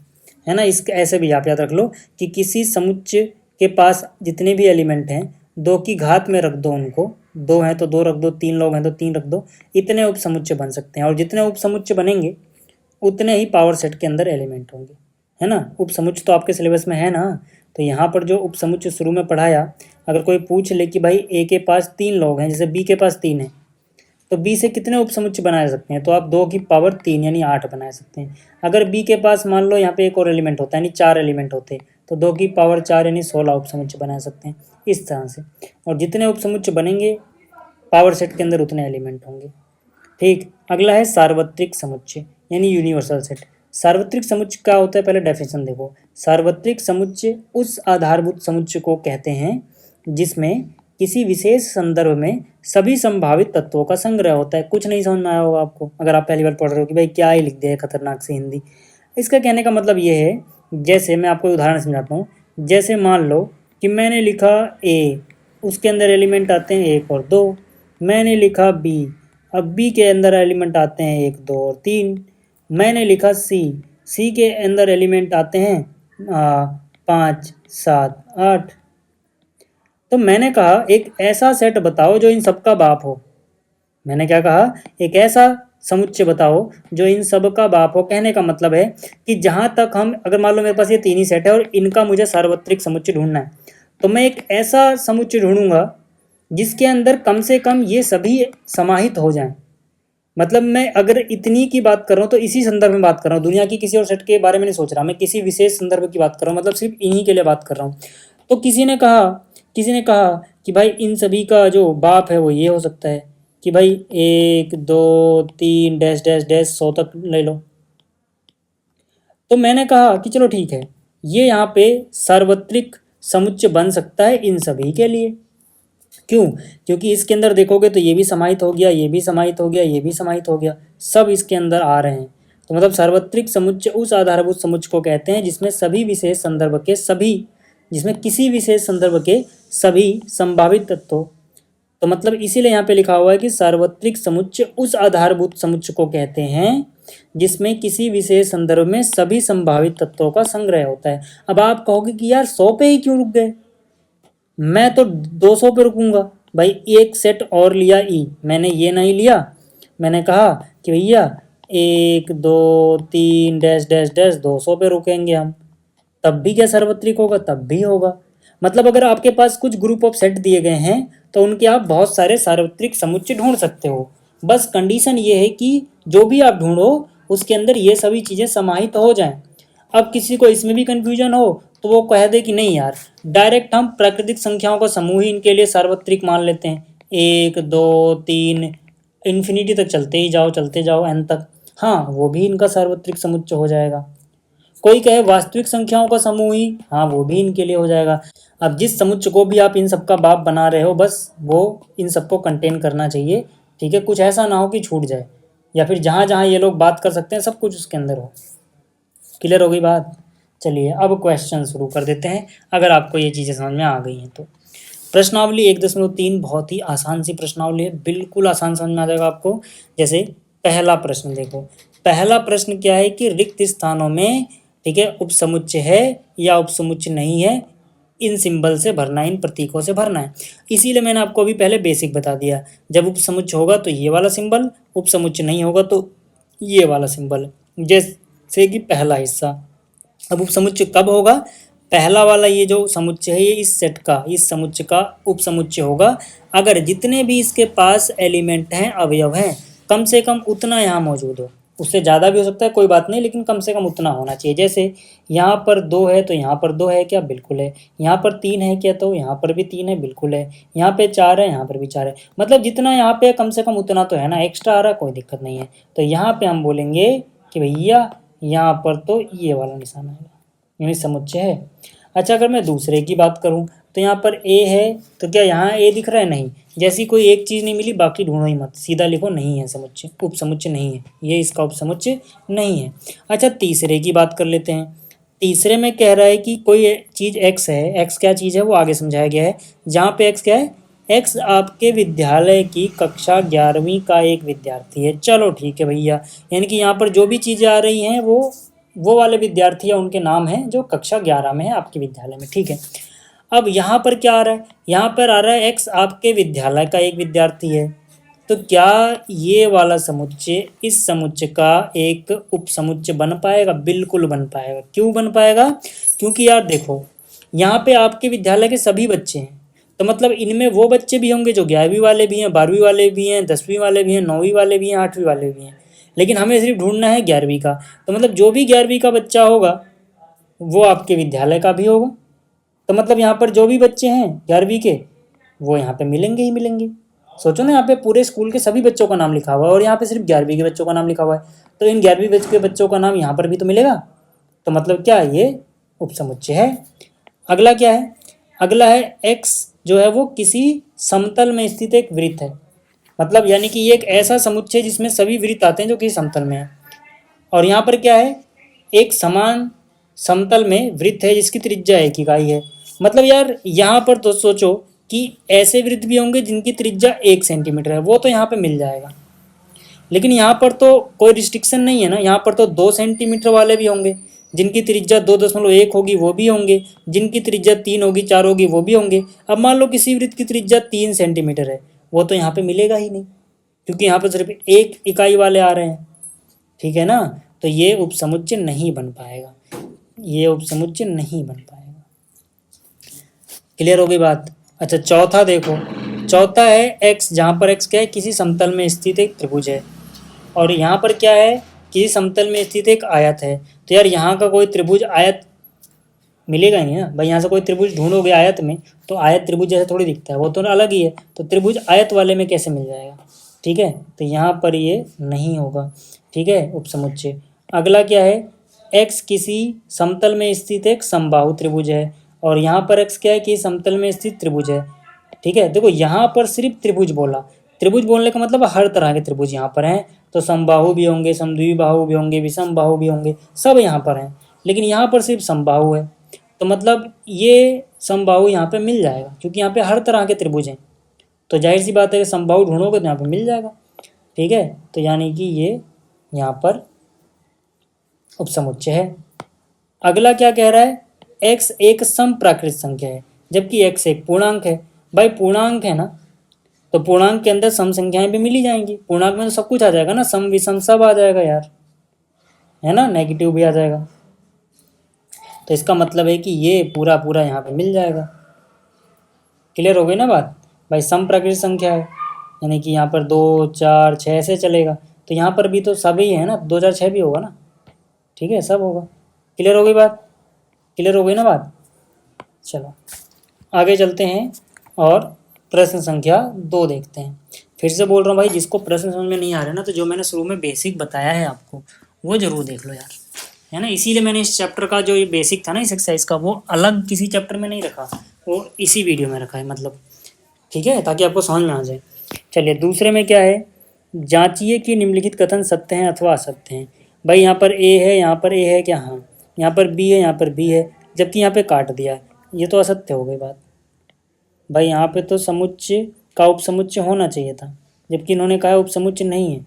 Speaker 1: है ना। इसके ऐसे भी आप याद रख लो कि किसी समुच्चय के पास जितने भी एलिमेंट हैं 2 की घात में रख दो उनको, 2 हैं तो 2 रख दो, 3 लोग हैं तो 3 रख दो, इतने उपसमुच्चय बन सकते हैं। और जितने उपसमुच्चय बनेंगे उतने ही पावर सेट के अंदर एलिमेंट होंगे, है ना। उपसमुच्चय तो आपके सिलेबस में है ना, तो यहाँ पर जो उपसमुच्चय शुरू में पढ़ाया, अगर कोई पूछ ले कि भाई ए के पास 3 लोग हैं, जैसे बी के पास 3 है, तो बी से कितने उपसमुच्चय बनाए सकते हैं, तो आप 2 की पावर 3 यानी 8 बना सकते हैं। अगर बी के पास मान लो यहाँ पे एक और एलिमेंट होता है, यानी 4 एलिमेंट होते, तो 2 की पावर 4 यानी 16 उपसमुच्चय बना सकते हैं, इस तरह से। और जितने उपसमुच्चय बनेंगे पावर सेट के अंदर उतने एलिमेंट होंगे। ठीक, अगला है सार्वत्रिक समुच्चय यानी यूनिवर्सल सेट। सार्वत्रिक समुच्चय क्या होता है, पहले डेफिनेशन देखो। सार्वत्रिक समुच्चय उस आधारभूत समुच्चय को कहते हैं जिसमें किसी विशेष संदर्भ में सभी संभावित तत्वों का संग्रह होता है। कुछ नहीं समझ में आया होगा आपको अगर आप पहली बार पढ़ रहे हो कि भाई क्या ही लिख दिया है खतरनाक से हिंदी। इसका कहने का मतलब ये है, जैसे मैं आपको उदाहरण समझाता हूँ। जैसे मान लो कि मैंने लिखा ए, उसके अंदर एलिमेंट आते हैं 1 और 2। मैंने लिखा बी, अब बी के अंदर एलिमेंट आते हैं 1 2 और 3। मैंने लिखा सी, सी के अंदर एलिमेंट आते हैं 5 7 8। तो मैंने कहा एक ऐसा सेट बताओ जो इन सबका बाप हो। मैंने क्या कहा, एक ऐसा समुच्चय बताओ जो इन सब का बाप हो। कहने का मतलब है कि जहां तक हम, अगर मान लो मेरे पास ये 3 ही सेट है और इनका मुझे सार्वत्रिक समुच्चय ढूंढना है, तो मैं एक ऐसा समुच्चय ढूंढूंगा जिसके अंदर कम से कम ये सभी समाहित हो जाएं। मतलब मैं अगर इतनी की बात कर रहा हूँ तो इसी संदर्भ में बात कर रहा हूँ, दुनिया की किसी और सेट के बारे में नहीं सोच रहा, मैं किसी विशेष संदर्भ की बात कर रहा हूँ, मतलब सिर्फ इन्हीं के लिए बात कर रहा हूँ। तो किसी ने कहा कि भाई इन सभी का जो बाप है वो ये हो सकता है कि भाई 1 2 3 डैश डैश डैश 100 तक ले लो। तो मैंने कहा कि चलो ठीक है, ये यहाँ पे सार्वत्रिक समुच्चय बन सकता है इन सभी के लिए। क्यों, क्योंकि इसके अंदर देखोगे तो ये भी समाहित हो गया, ये भी समाहित हो गया, ये भी समाहित हो गया, सब इसके अंदर आ रहे हैं। तो मतलब सार्वत्रिक समुच्चय उस आधारभूत समुच्चय को कहते हैं जिसमें सभी विशेष संदर्भ के सभी, जिसमें किसी विशेष संदर्भ के सभी संभावित तत्वों, तो मतलब इसीलिए यहाँ पे लिखा हुआ है कि सार्वत्रिक समुच्चय उस आधारभूत समुच्चय को कहते हैं जिसमें किसी विशेष संदर्भ में सभी संभावित तत्वों का संग्रह होता है। अब आप कहोगे कि यार 100 पे ही क्यों रुक गए, मैं तो 200 पे रुकूंगा। भाई एक सेट और लिया ई, मैंने ये नहीं लिया, मैंने कहा कि भैया 1 2 3 डैश डैश डैश 200 पे रुकेंगे हम, तब भी क्या सार्वत्रिक होगा? तब भी होगा। मतलब अगर आपके पास कुछ ग्रुप ऑफ सेट दिए गए हैं तो उनके आप बहुत सारे सार्वत्रिक समुच्चय ढूंढ सकते हो। बस कंडीशन ये है कि जो भी आप ढूंढो उसके अंदर ये सभी चीज़ें समाहित हो जाएं। अब किसी को इसमें भी कन्फ्यूजन हो तो वो कह दे कि नहीं यार, डायरेक्ट हम प्राकृतिक संख्याओं का समूह ही इनके लिए सार्वत्रिक मान लेते हैं, 1 2 3 इन्फिनिटी तक चलते जाओ एन तक, हाँ वो भी इनका सार्वत्रिक समुच्चय हो जाएगा। कोई कहे वास्तविक संख्याओं का समूह ही, हाँ वो भी इनके लिए हो जाएगा। अब जिस समुच्चय को भी आप इन सबका बाप बना रहे हो बस वो इन सबको कंटेन करना चाहिए, ठीक है, कुछ ऐसा ना हो कि छूट जाए, या फिर जहाँ जहाँ ये लोग बात कर सकते हैं सब कुछ उसके अंदर हो। क्लियर हो गई बात? चलिए अब क्वेश्चन शुरू कर देते हैं, अगर आपको ये चीज़ें समझ में आ गई हैं तो। प्रश्नावली 1.3 बहुत ही आसान सी प्रश्नावली है, बिल्कुल आसान समझ में आ जाएगा आपको। जैसे पहला प्रश्न देखो, पहला प्रश्न क्या है कि रिक्त स्थानों में, ठीक है, उपसमुच्चय है या उपसमुच्चय नहीं है, इन सिंबल से भरना है, इन प्रतीकों से भरना है। इसीलिए मैंने आपको अभी पहले बेसिक बता दिया, जब उपसमुच्चय होगा तो ये वाला सिंबल, उपसमुच्चय नहीं होगा तो ये वाला सिंबल, जैसे कि पहला हिस्सा। अब उपसमुच्चय कब होगा? पहला वाला ये जो समुच्चय है ये इस सेट का, इस समुच्चय का उपसमुच्चय होगा अगर जितने भी इसके पास एलिमेंट हैं, अवयव हैं, कम से कम उतना यहाँ मौजूद हो। उससे ज़्यादा भी हो सकता है, कोई बात नहीं, लेकिन कम से कम उतना होना चाहिए। जैसे यहाँ पर 2 है तो यहाँ पर 2 है क्या? बिल्कुल है। यहाँ पर 3 है क्या? तो यहाँ पर भी 3 है, बिल्कुल है। यहाँ पे 4 है, यहाँ पर भी 4 है। मतलब जितना यहाँ पे कम से कम उतना तो है ना, एक्स्ट्रा आ रहा कोई दिक्कत नहीं है। तो यहाँ पे हम बोलेंगे कि भैया यहाँ पर तो ये वाला निशान आएगा, यानी समुच्चय है। अच्छा अगर मैं दूसरे की बात करूँ तो यहाँ पर ए है, तो क्या यहाँ ए दिख रहा है? नहीं। जैसी कोई एक चीज़ नहीं मिली बाकी ढूंढो ही मत, सीधा लिखो नहीं है समुच्चय, उपसमुच्चय नहीं है, ये इसका उपसमुच्चय नहीं है। अच्छा तीसरे की बात कर लेते हैं। तीसरे में कह रहा है कि कोई चीज़ एक्स है, एक्स क्या चीज़ है वो आगे समझाया गया है। जहाँ पे एक्स क्या है? एक्स आपके विद्यालय की कक्षा 11वीं का एक विद्यार्थी है। चलो ठीक है भैया, यानी कि यहाँ पर जो भी चीज़ें आ रही हैं वो वाले विद्यार्थी या उनके नाम हैं जो कक्षा 11 में है आपके विद्यालय में, ठीक है। अब यहाँ पर क्या आ रहा है? यहाँ पर आ रहा है एक्स आपके विद्यालय का एक विद्यार्थी है, तो क्या ये वाला समुच्चय इस समुच्चय का एक उपसमुच्चय बन पाएगा? बिल्कुल बन पाएगा। क्यों बन पाएगा? क्योंकि यार देखो यहाँ पे आपके विद्यालय के सभी बच्चे हैं, तो मतलब इनमें वो बच्चे भी होंगे जो 11वीं वाले भी हैं, 12वीं वाले भी हैं, 10वीं वाले भी हैं, 9वीं वाले भी हैं, 8वीं वाले भी हैं, लेकिन हमें सिर्फ ढूंढना है 11वीं का। तो मतलब जो भी 11वीं का बच्चा होगा वो आपके विद्यालय का भी होगा। तो मतलब यहाँ पर जो भी बच्चे हैं 11वीं के वो यहाँ पे मिलेंगे ही मिलेंगे। सोचो ना, यहाँ पे पूरे स्कूल के सभी बच्चों का नाम लिखा हुआ है और यहाँ पे सिर्फ 11वीं के बच्चों का नाम लिखा हुआ है, तो इन 11वीं के बच्चों का नाम यहाँ पर भी तो मिलेगा। तो मतलब क्या ये उपसमुच्चय है। अगला क्या है? अगला है एक्स जो है वो किसी समतल में स्थित एक वृत्त है, मतलब यानी कि ये एक ऐसा समुच्चय जिसमें सभी वृत्त आते हैं जो किसी समतल में है। और यहाँ पर क्या है? एक समान समतल में वृत्त है जिसकी त्रिज्या 1 इकाई है। मतलब यार यहाँ पर तो सोचो कि ऐसे वृत्त भी होंगे जिनकी त्रिज्या 1 सेंटीमीटर है, वो तो यहाँ पे मिल जाएगा। लेकिन यहाँ पर तो कोई रिस्ट्रिक्शन नहीं है ना, यहाँ पर तो 2 सेंटीमीटर वाले भी होंगे, जिनकी त्रिज्या 2.1 होगी वो भी होंगे, जिनकी त्रिज्या 3 होगी 4 होगी वो भी होंगे। अब मान लो किसी वृत्त की त्रिज्या 3 सेंटीमीटर है, वो तो यहाँ पे मिलेगा ही नहीं, क्योंकि यहाँ पर सिर्फ 1 इकाई वाले आ रहे हैं, ठीक है ना। तो ये उपसमुच्चय नहीं बन पाएगा, ये उपसमुच्चय नहीं बन पाएगा। क्लियर हो गई बात? अच्छा चौथा देखो, चौथा है एक्स, जहाँ पर एक्स क्या है? किसी समतल में स्थित एक त्रिभुज है, और यहाँ पर क्या है? किसी समतल में स्थित एक आयत है। तो यार यहाँ का कोई त्रिभुज आयत मिलेगा ही ना भाई, यहाँ से कोई त्रिभुज ढूंढोगे आयत में तो आयत त्रिभुज जैसे थोड़ी दिखता है, वो तो अलग ही है, तो त्रिभुज आयत वाले में कैसे मिल जाएगा? ठीक है, तो यहाँ पर ये नहीं होगा, ठीक है, उपसमुच्चय। अगला क्या है? एक्स किसी समतल में स्थित एक समबाहु त्रिभुज है, और यहाँ पर एक्स क्या है कि समतल में स्थित त्रिभुज है, ठीक है। देखो यहाँ पर सिर्फ त्रिभुज बोला, त्रिभुज बोलने का मतलब हर तरह के त्रिभुज यहाँ पर हैं, तो समबाहु भी होंगे, समद्विबाहु भी होंगे, विषम बाहु भी होंगे, सब यहाँ पर हैं, लेकिन यहाँ पर सिर्फ समबाहु है। तो मतलब ये समबाहु यहाँ पे मिल जाएगा क्योंकि यहाँ पे हर तरह के त्रिभुज हैं, तो जाहिर सी बात है कि समबाहु ढूंढोगे तो यहाँ पे मिल जाएगा। ठीक है, तो यानी कि ये यहाँ पर उपसमुच्चय है। अगला क्या कह रहा है, x एक सम प्राकृत संख्या है जबकि x एक पूर्णांक है। भाई पूर्णांक है ना, तो पूर्णांक के अंदर सम संख्याएं भी मिल ही जाएंगी। पूर्णांक में तो सब कुछ आ जाएगा ना, सम विषम सब आ जाएगा यार, है ना, नेगेटिव भी आ जाएगा। तो इसका मतलब है कि ये पूरा पूरा यहाँ पे मिल जाएगा। क्लियर हो गई ना बात। भाई सम प्राकृत संख्या है, यानी कि यहाँ पर 2 4 6 से चलेगा, तो यहाँ पर भी तो सभी है ना, 2 4 6 भी होगा ना। ठीक है, सब होगा। क्लियर हो गई बात, क्लियर हो गई ना बात। चलो आगे चलते हैं और प्रश्न संख्या 2 देखते हैं। फिर से बोल रहा हूँ भाई, जिसको प्रश्न समझ में नहीं आ रहा है ना, तो जो मैंने शुरू में बेसिक बताया है आपको वो जरूर देख लो यार, है ना। इसीलिए मैंने इस चैप्टर का जो ये बेसिक था ना इस एक्सरसाइज का, वो अलग किसी चैप्टर में नहीं रखा, वो इसी वीडियो में रखा है मतलब। ठीक है, ताकि आपको समझ में आ जाए। चलिए दूसरे में क्या है, जांचिए कि निम्नलिखित कथन सत्य हैं अथवा असत्य हैं। भाई यहाँ पर ए है, यहाँ पर ए है क्या, हाँ, यहाँ पर बी है, यहाँ पर बी है, जबकि यहाँ पे काट दिया है, ये तो असत्य हो गई बात। भाई यहाँ पे तो समुच्चय का उपसमुच्चय होना चाहिए था, जबकि इन्होंने कहा उपसमुच्चय नहीं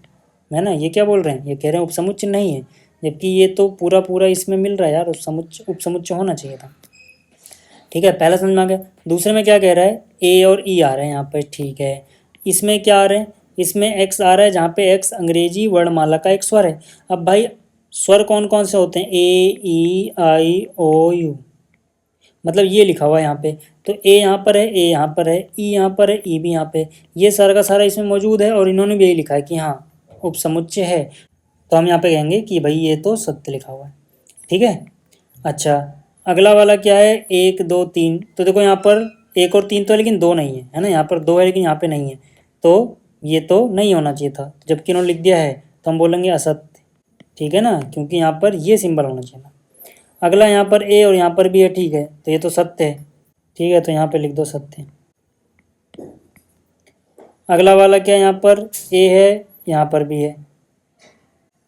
Speaker 1: है ना। ये क्या बोल रहे हैं, ये कह रहे हैं उपसमुच्चय नहीं है, जबकि ये तो पूरा पूरा इसमें मिल रहा है यार, उपसमुच्चय होना चाहिए था। ठीक है, पहला समझ में आ गया। दूसरे में क्या कह रहा है, ए और ई आ रहे हैं यहाँ पे। ठीक है, इसमें क्या आ रहे हैं, इसमें एक्स आ रहा है, जहाँ पे एक्स अंग्रेजी वर्णमाला का एक स्वर है। अब भाई स्वर कौन कौन से होते हैं, ए ई आई ओ यू, मतलब ये लिखा हुआ है यहाँ पे। तो ए यहाँ पर है, ए यहाँ पर है, ई यहाँ पर है, ई भी यहाँ पे, ये सारा का सारा इसमें मौजूद है, और इन्होंने भी यही लिखा है कि हाँ उपसमुच्चय है। तो हम यहाँ पे कहेंगे कि भाई ये तो सत्य लिखा हुआ है। ठीक है, अच्छा अगला वाला क्या है, 1 2 3। तो देखो यहाँ पर 1 और 3 तो है लेकिन 2 नहीं है, है ना। यहाँ पर 2 है लेकिन यहाँ पे नहीं है, तो ये तो नहीं होना चाहिए था। जबकि इन्होंने लिख दिया है तो हम बोलेंगे असत्य। ठीक है ना, क्योंकि यहाँ पर ये सिंबल होना चाहिए ना। अगला यहाँ पर ए और यहाँ पर भी है, ठीक है, तो ये तो सत्य है। ठीक है, तो यहाँ पे लिख दो सत्य। अगला वाला क्या है, यहाँ पर ए है, यहाँ पर भी है,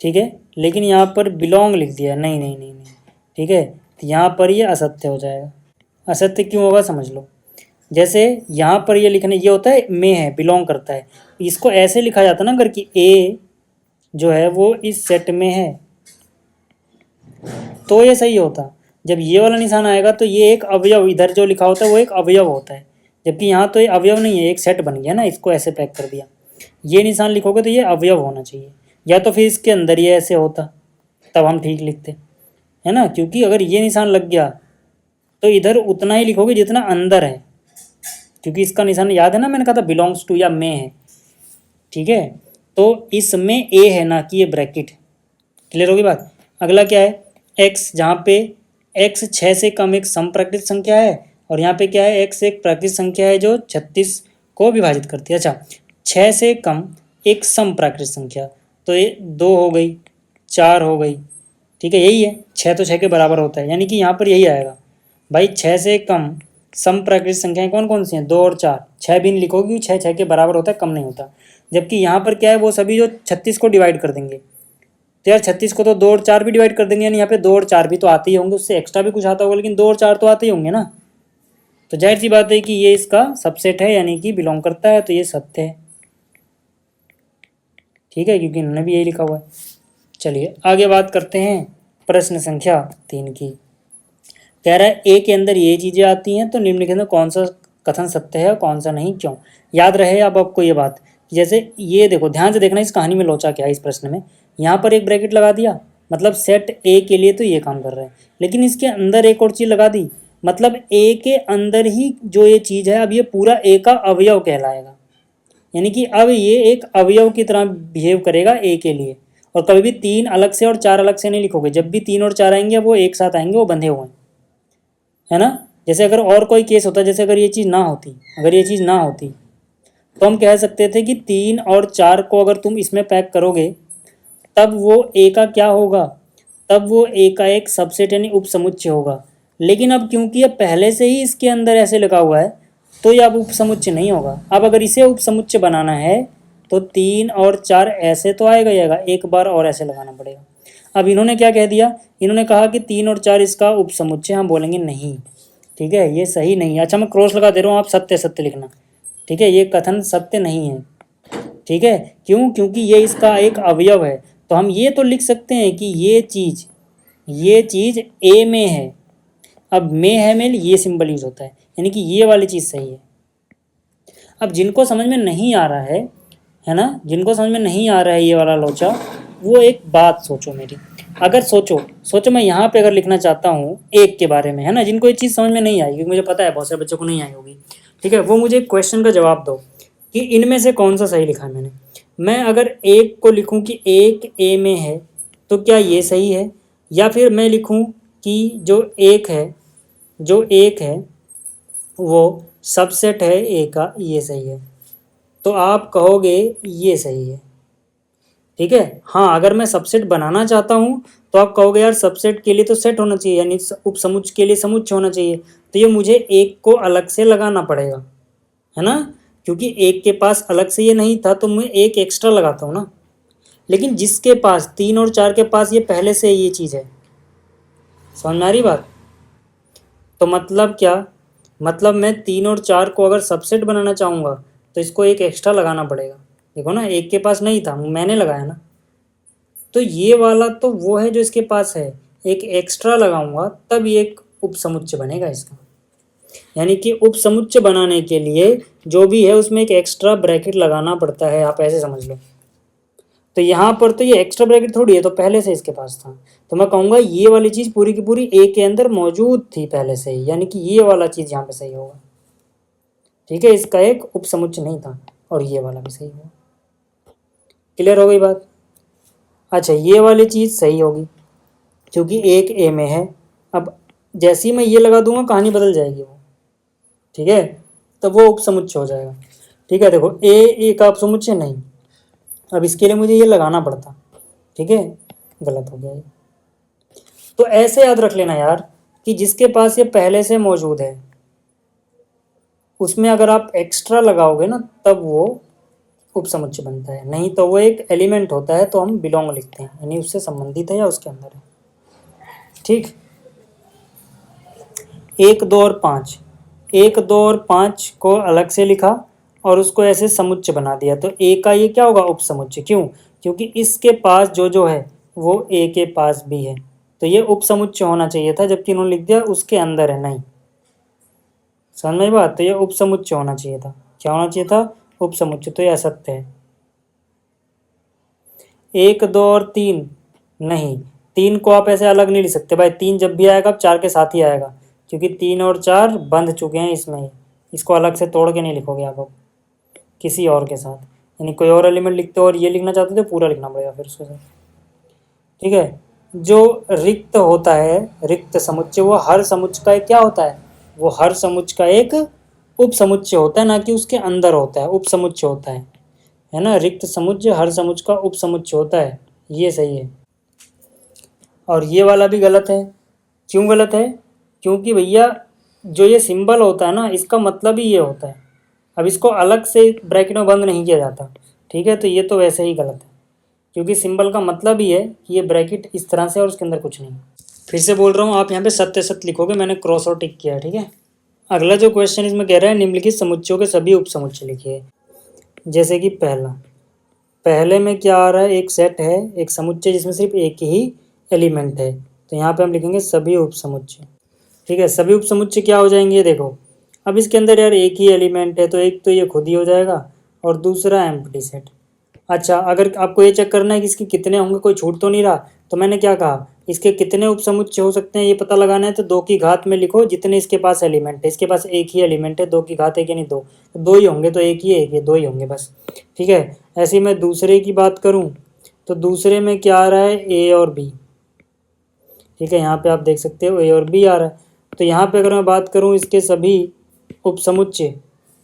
Speaker 1: ठीक है, लेकिन यहाँ पर बिलोंग लिख दिया, नहीं नहीं नहीं नहीं। ठीक है, तो यहाँ पर ये असत्य हो जाएगा। असत्य क्यों होगा समझ लो। जैसे यहाँ पर ये लिखने, ये होता है में है, बिलोंग करता है, इसको ऐसे लिखा जाता ना अगर कि ए जो है वो इस सेट में है, तो ये सही होता। जब ये वाला निशान आएगा तो ये एक अवयव, इधर जो लिखा होता है वो एक अवयव होता है, जबकि यहाँ तो ये अवयव नहीं है, एक सेट बन गया ना, इसको ऐसे पैक कर दिया। ये निशान लिखोगे तो ये अवयव होना चाहिए, या तो फिर इसके अंदर ये ऐसे होता, तब हम ठीक लिखते, है ना। क्योंकि अगर ये निशान लग गया तो इधर उतना ही लिखोगे जितना अंदर है, क्योंकि इसका निशान याद है ना, मैंने कहा था बिलोंग्स टू या में है। ठीक है, तो इसमें ए है ना कि ये ब्रैकेट। क्लियर होगी बात। अगला क्या है, एक्स, जहाँ पे एक्स 6 से कम एक समप्राकृत संख्या है, और यहाँ पे क्या है, एक्स एक प्राकृत संख्या है जो 36 को विभाजित करती है। अच्छा, 6 से कम एक समप्राकृत संख्या, तो ये 2 हो गई, 4 हो गई। ठीक है, यही है, 6 तो 6 के बराबर होता है, यानी कि यहाँ पर यही आएगा। भाई 6 से कम समप्राकृत संख्याएं कौन कौन सी हैं, 2 और 4। 6 भी नहीं लिखोगी, 6 6 के बराबर होता है, कम नहीं होता। जबकि यहाँ पर क्या है, वो सभी जो 36 को डिवाइड कर देंगे, तो यार 36 को तो 2 और 4 भी डिवाइड कर देंगे, यानी यहाँ पे 2 और 4 भी तो आते ही होंगे, उससे एक्स्ट्रा भी कुछ आता होगा, लेकिन 2 और 4 तो आते ही होंगे ना। तो जाहिर सी बात है कि ये इसका सबसेट है, यानी कि बिलोंग करता है, तो ये सत्य है। ठीक है, क्योंकि इन्होंने भी यही लिखा हुआ है। चलिए आगे बात करते हैं प्रश्न संख्या 3 की। कह रहा है ए के अंदर ये चीज़ें आती हैं, तो निम्नलिखित में कौन सा कथन सत्य है और कौन सा नहीं, क्यों। याद रहे अब आपको ये बात, जैसे ये देखो, ध्यान से देखना इस कहानी में लोचा क्या है। इस प्रश्न में यहाँ पर एक ब्रैकेट लगा दिया, मतलब सेट ए के लिए तो ये काम कर रहा है, लेकिन इसके अंदर एक और चीज़ लगा दी, मतलब ए के अंदर ही जो ये चीज़ है, अब ये पूरा ए का अवयव कहलाएगा, यानी कि अब ये एक अवयव की तरह बिहेव करेगा ए के लिए। और कभी भी 3 अलग से और 4 अलग से नहीं लिखोगे, जब भी 3 और 4 आएंगे वो एक साथ आएंगे, वो बंधे हुए हैं, है ना। जैसे अगर और कोई केस होता, जैसे अगर ये चीज़ ना होती, अगर ये चीज़ ना होती, तो हम कह सकते थे कि 3 और 4 को अगर तुम इसमें पैक करोगे, तब वो ए का क्या होगा, तब वो ए का एक सबसेट यानी उपसमुच्चय होगा। लेकिन अब क्योंकि अब पहले से ही इसके अंदर ऐसे लगा हुआ है, तो ये अब उपसमुच्चय नहीं होगा। अब अगर इसे उपसमुच्चय बनाना है तो 3 और 4 ऐसे तो आएगा ही आएगा, एक बार और ऐसे लगाना पड़ेगा। अब इन्होंने क्या कह दिया, इन्होंने कहा कि 3 और 4 इसका उपसमुच्चय, हम बोलेंगे नहीं। ठीक है, ये सही नहीं है। अच्छा मैं क्रॉस लगा दे रहा हूँ, आप सत्य सत्य लिखना। ठीक है, ये कथन सत्य नहीं है। ठीक है, क्यों? क्योंकि ये इसका एक अवयव है। तो हम ये तो लिख सकते हैं कि ये चीज़ ए में है। अब में है में ये सिंबल यूज होता है, यानी कि ये वाली चीज़ सही है। अब जिनको समझ में नहीं आ रहा है ना, जिनको समझ में नहीं आ रहा है ये वाला लोचा, वो एक बात सोचो मेरी। अगर सोचो मैं यहाँ पे अगर लिखना चाहता हूँ एक के बारे में, है ना, जिनको ये चीज़ समझ में नहीं आई, क्योंकि मुझे पता है बहुत सारे बच्चों को नहीं आई होगी। ठीक है, वो मुझे एक क्वेश्चन का जवाब दो कि इनमें से कौन सा सही लिखा है मैंने। मैं अगर एक को लिखूँ कि एक ए में है, तो क्या ये सही है? या फिर मैं लिखूँ कि जो एक है वो सबसेट है ए का, ये सही है। तो आप कहोगे ये सही है। ठीक है, हाँ, अगर मैं सबसेट बनाना चाहता हूँ तो आप कहोगे यार सबसेट के लिए तो सेट होना चाहिए, यानी उपसमुच्चय के लिए समुच्चय होना चाहिए। तो ये मुझे एक को अलग से लगाना पड़ेगा, है ना, क्योंकि एक के पास अलग से ये नहीं था तो मैं एक एक्स्ट्रा लगाता हूँ ना। लेकिन जिसके पास 3 और 4 के पास ये पहले से ये चीज़ है, समझ में आ रही बात? तो मतलब क्या? मतलब मैं 3 और 4 को अगर सबसेट बनाना चाहूँगा तो इसको एक एक्स्ट्रा लगाना पड़ेगा। देखो ना, एक के पास नहीं था, मैंने लगाया ना। तो ये वाला तो वो है जो इसके पास है, एक एक्स्ट्रा लगाऊंगा तब ये एक उपसमुच्चय बनेगा इसका। यानी कि उपसमुच्चय बनाने के लिए जो भी है उसमें एक एक्स्ट्रा ब्रैकेट लगाना पड़ता है, आप ऐसे समझ लो। तो यहाँ पर तो ये एक्स्ट्रा ब्रैकेट थोड़ी है, तो पहले से इसके पास था। तो मैं कहूँगा ये वाली चीज़ पूरी की पूरी ए के अंदर मौजूद थी पहले से ही, यानी कि ये वाला चीज़ यहाँ पे सही होगा। ठीक है, इसका एक उपसमुच्चय नहीं था, और ये वाला भी सही होगा। क्लियर हो गई बात? अच्छा, ये वाली चीज़ सही होगी क्योंकि एक ए में है। अब जैसे ही मैं ये लगा दूंगा कहानी बदल जाएगी वो। ठीक है, तब वो उपसमुच्चय हो जाएगा। ठीक है, देखो ए का उपसमुच्चय नहीं, अब इसके लिए मुझे ये लगाना पड़ता। ठीक है, गलत हो गया ये। तो ऐसे याद रख लेना यार कि जिसके पास ये पहले से मौजूद है उसमें अगर आप एक्स्ट्रा लगाओगे ना तब वो उपसमुच्चय बनता है, नहीं तो वो एक एलिमेंट होता है तो हम बिलोंग लिखते हैं, यानी उससे संबंधित है या उसके अंदर है। ठीक, 1, 2 और 5, 1, 2 और 5 को अलग से लिखा और उसको ऐसे समुच्चय बना दिया, तो ए का ये क्या होगा? उपसमुच्चय। क्यों? क्योंकि इसके पास जो है वो ए के पास भी है, तो ये उपसमुच्चय होना चाहिए था, जबकि इन्होंने लिख दिया उसके अंदर है। नहीं, समझ में बात? तो ये उपसमुच्चय होना चाहिए था। क्या होना चाहिए था? उपसमुच्चय। तो ये असत्य है। 1, 2 और 3 नहीं, 3 को आप ऐसे अलग नहीं लिख सकते भाई। 3 जब भी आएगा अब 4 के साथ ही आएगा, क्योंकि 3 और 4 बंध चुके हैं इसमें ही। इसको अलग से तोड़ के नहीं लिखोगे आप अब किसी और के साथ, यानी कोई और एलिमेंट लिखते हो और ये लिखना चाहते हो तो पूरा लिखना पड़ेगा फिर उसके साथ। ठीक है, जो रिक्त होता है, रिक्त समुच्चय, वो हर समुच्चय का एक क्या होता है? वो हर समुच्चय का एक उपसमुच्चय होता है, ना कि उसके अंदर होता है, उपसमुच्चय होता है ना। रिक्त समुच्चय हर समुच्चय का उपसमुच्चय होता है, ये सही है। और ये वाला भी गलत है। क्यों गलत है? क्योंकि भैया जो ये सिंबल होता है ना, इसका मतलब ही ये होता है। अब इसको अलग से ब्रैकेट में बंद नहीं किया जाता। ठीक है, तो ये तो वैसे ही गलत है, क्योंकि सिंबल का मतलब ही है कि ये ब्रैकेट इस तरह से और उसके अंदर कुछ नहीं। फिर से बोल रहा हूँ, आप यहाँ पे सत्य सत्य लिखोगे, मैंने क्रॉस और टिक किया है। ठीक है, अगला जो क्वेश्चन इसमें कह रहा है निम्नलिखित समुच्चयों के सभी उपसमुच्चय लिखिए। जैसे कि पहले में क्या आ रहा है? एक सेट है, एक समुच्चय जिसमें सिर्फ एक ही एलिमेंट है, तो यहाँ पे हम लिखेंगे सभी उपसमुच्चय। ठीक है, सभी उपसमुच्चय क्या हो जाएंगे? देखो, अब इसके अंदर यार एक ही एलिमेंट है, तो एक तो ये खुद ही हो जाएगा और दूसरा एम्प्टी सेट। अच्छा, अगर आपको ये चेक करना है कि इसके कितने होंगे, कोई छूट तो नहीं रहा, तो मैंने क्या कहा, इसके कितने उपसमुच्चय हो सकते हैं ये पता लगाना है, तो 2 की घात में लिखो जितने इसके पास एलिमेंट है। इसके पास एक ही एलिमेंट है, 2 की घात एक यानी 2, तो 2 ही होंगे, तो एक ही है, एक ही 2 ही होंगे बस। ठीक है, ऐसे ही मैं दूसरे की बात करूँ तो दूसरे में क्या आ रहा है? ए और बी। ठीक है, यहाँ पे आप देख सकते हो ए और बी आ रहा है। तो यहाँ पे अगर मैं बात करूँ इसके सभी उपसमुच्चय,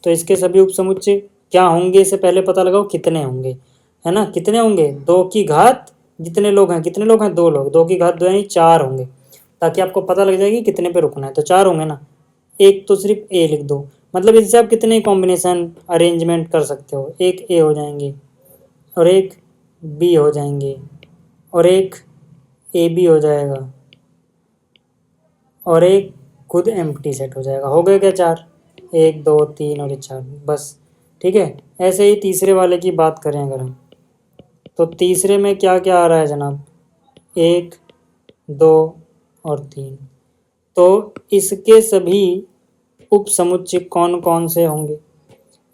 Speaker 1: तो इसके सभी उपसमुच्चय क्या होंगे, इससे पहले पता लगाओ कितने होंगे, है ना। कितने होंगे? 2 की घात, जितने लोग हैं, कितने लोग हैं? 2 लोग, 2 की घात 2 यानी 4 होंगे, ताकि आपको पता लग जाएगी कितने पे रुकना है। तो 4 होंगे ना, एक तो सिर्फ ए लिख दो, मतलब इससे आप कितने कॉम्बिनेशन अरेंजमेंट कर सकते हो। एक ए हो जाएंगे और एक बी हो जाएंगे और एक ए बी हो जाएगा और एक खुद एम्प्टी सेट हो जाएगा। हो गए क्या? 4, 1, 2, 3 और 4, बस ठीक है। ऐसे ही तीसरे वाले की बात करें अगर हम, तो तीसरे में क्या क्या आ रहा है जनाब, 1, 2 और 3। तो इसके सभी उपसमुच्चय कौन कौन से होंगे,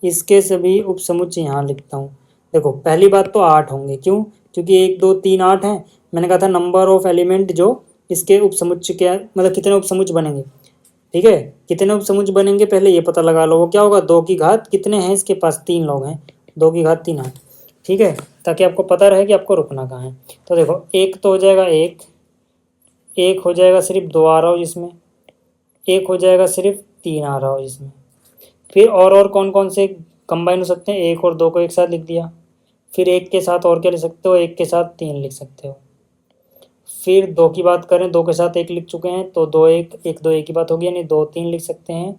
Speaker 1: इसके सभी उपसमुच्चय यहाँ लिखता हूँ। देखो पहली बात तो 8 होंगे, क्यों, क्योंकि 1 2 3 8 है। मैंने कहा था नंबर ऑफ एलिमेंट जो इसके उपसमुच्चय क्या, मतलब कितने उपसमुच्चय बनेंगे, ठीक है, कितने उपसमुच्चय बनेंगे पहले ये पता लगा लो। वो क्या होगा, 2 की घात कितने हैं इसके पास, 3 लोग हैं, 2 की घात 3 8, ठीक है, ताकि आपको पता रहे कि आपको रुकना कहाँ है। तो देखो एक तो हो जाएगा, एक हो जाएगा सिर्फ 2 आ रहा हो जिसमें, एक हो जाएगा सिर्फ 3 आ रहा हो जिसमें। फिर और कौन कौन से कंबाइन हो सकते हैं, 1 और 2 को एक साथ लिख दिया। फिर 1 के साथ और क्या लिख सकते हो, 1 के साथ 3 लिख सकते हो। फिर 2 की बात करें, 2 के साथ 1 लिख चुके हैं, तो 2 1 1 2 1 की बात होगी, यानी 2 3 लिख सकते हैं।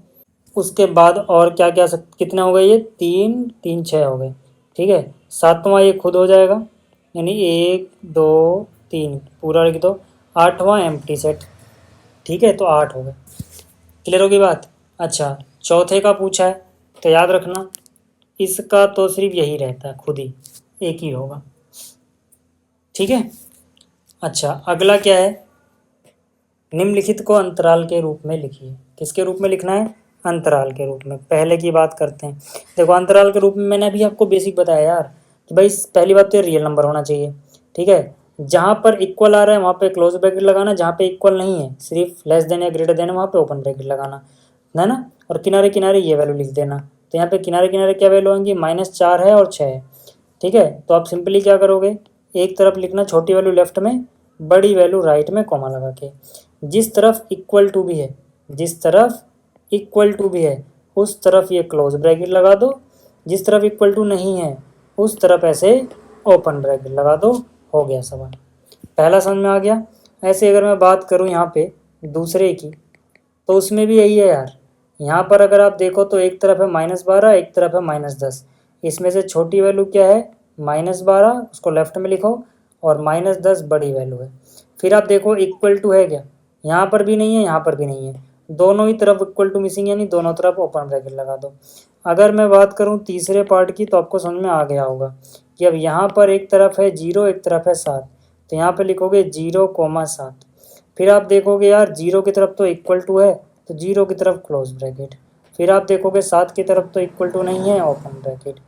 Speaker 1: उसके बाद और क्या क्या कितने हो गए, ये 3 3 6 हो गए, ठीक है। सातवां ये खुद हो जाएगा, यानी 1 2 3 पूरा लिख दो। आठवां एम्प्टी सेट, ठीक है, तो 8 हो गए। क्लियर होगी बात। अच्छा चौथे का पूछा है, तो याद रखना इसका तो सिर्फ यही रहता है, खुद ही एक ही होगा, ठीक है। अच्छा अगला क्या है, निम्नलिखित को अंतराल के रूप में लिखिए। किसके रूप में लिखना है, अंतराल के रूप में। पहले की बात करते हैं। देखो अंतराल के रूप में मैंने अभी आपको बेसिक बताया यार कि भाई पहली बात तो रियल नंबर होना चाहिए, ठीक है। जहाँ पर इक्वल आ रहा है वहाँ पे क्लोज ब्रैकेट लगाना, जहाँ पे इक्वल नहीं है सिर्फ लेस देन या ग्रेटर देन वहाँ पे ओपन ब्रैकेट लगाना है ना। और किनारे किनारे ये वैल्यू लिख देना। तो यहाँ पे किनारे किनारे क्या वैल्यू आएंगी, -4 है और 6 है, ठीक है। तो आप सिंपली क्या करोगे, एक तरफ लिखना छोटी वैल्यू लेफ्ट में, बड़ी वैल्यू राइट में कॉमा लगा के। जिस तरफ इक्वल टू भी है, जिस तरफ इक्वल टू भी है उस तरफ ये क्लोज ब्रैकेट लगा दो, जिस तरफ इक्वल टू नहीं है उस तरफ ऐसे ओपन ब्रैकेट लगा दो। हो गया सवाल, पहला समझ में आ गया। ऐसे अगर मैं बात करूँ यहाँ पे दूसरे की, तो उसमें भी यही है यार। यहाँ पर अगर आप देखो तो एक तरफ है -12, एक तरफ है -10। इसमें से छोटी वैल्यू क्या है, -12, उसको लेफ्ट में लिखो, और -10 बड़ी वैल्यू है। फिर आप देखो इक्वल टू है क्या, यहाँ पर भी नहीं है, यहाँ पर भी नहीं है, दोनों ही तरफ इक्वल टू मिसिंग, यानी दोनों तरफ ओपन ब्रैकेट लगा दो। अगर मैं बात करूँ तीसरे पार्ट की, तो आपको समझ में आ गया होगा कि अब यहाँ पर एक तरफ है 0, एक तरफ है 7, तो यहाँ पे लिखोगे 0,7। फिर आप देखोगे यार 0 की तरफ तो इक्वल टू है, तो 0 की तरफ क्लोज ब्रैकेट। फिर आप देखोगे 7 की तरफ तो इक्वल टू नहीं है, ओपन ब्रैकेट।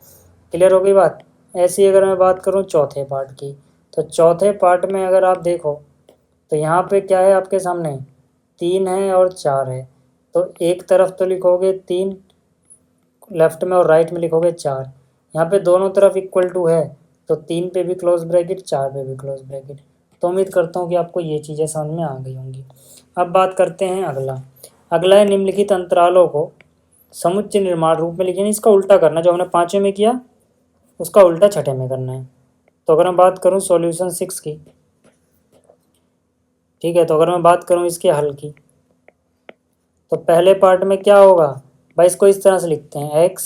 Speaker 1: क्लियर हो गई बात। ऐसे ही अगर मैं बात करूँ चौथे पार्ट की, तो चौथे पार्ट में अगर आप देखो तो यहाँ पे क्या है आपके सामने, 3 है और 4 है। तो एक तरफ तो लिखोगे 3 लेफ्ट में और राइट में लिखोगे 4। यहाँ पे दोनों तरफ इक्वल टू है, तो 3 पे भी क्लोज ब्रैकेट, 4 पे भी क्लोज ब्रैकेट। तो उम्मीद करता हूँ कि आपको ये चीज़ें समझ में आ गई होंगी। अब बात करते हैं अगला। अगला है निम्नलिखित अंतरालों को समुच्चय निर्माण रूप में लिखिए। इसका उल्टा करना, जो हमने पाँचवें में किया उसका उल्टा छठे में करना है। तो अगर मैं बात करूँ सॉल्यूशन 6 की, ठीक है, तो अगर मैं बात करूँ इसके हल की, तो पहले पार्ट में क्या होगा भाई, इसको इस तरह से लिखते हैं एक्स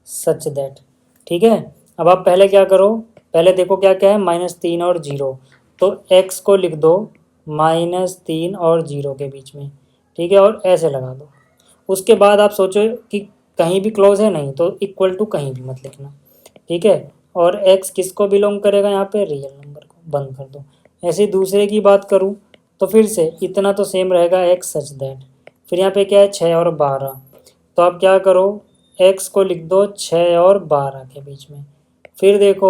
Speaker 1: सच दैट, ठीक है। अब आप पहले क्या करो, पहले देखो क्या क्या है, -3 और 0, तो एक्स को लिख दो -3 और 0 के बीच में, ठीक है, और ऐसे लगा दो। उसके बाद आप सोचो कि कहीं भी क्लोज है, नहीं तो इक्वल टू कहीं भी मत लिखना, ठीक है। और एक्स किसको बिलोंग करेगा, यहाँ पे रियल नंबर को, बंद कर दो। ऐसे ही दूसरे की बात करूँ तो फिर से इतना तो सेम रहेगा एक्स सच दैट। फिर यहाँ पे क्या है 6 और 12, तो आप क्या करो, एक्स को लिख दो 6 और 12 के बीच में। फिर देखो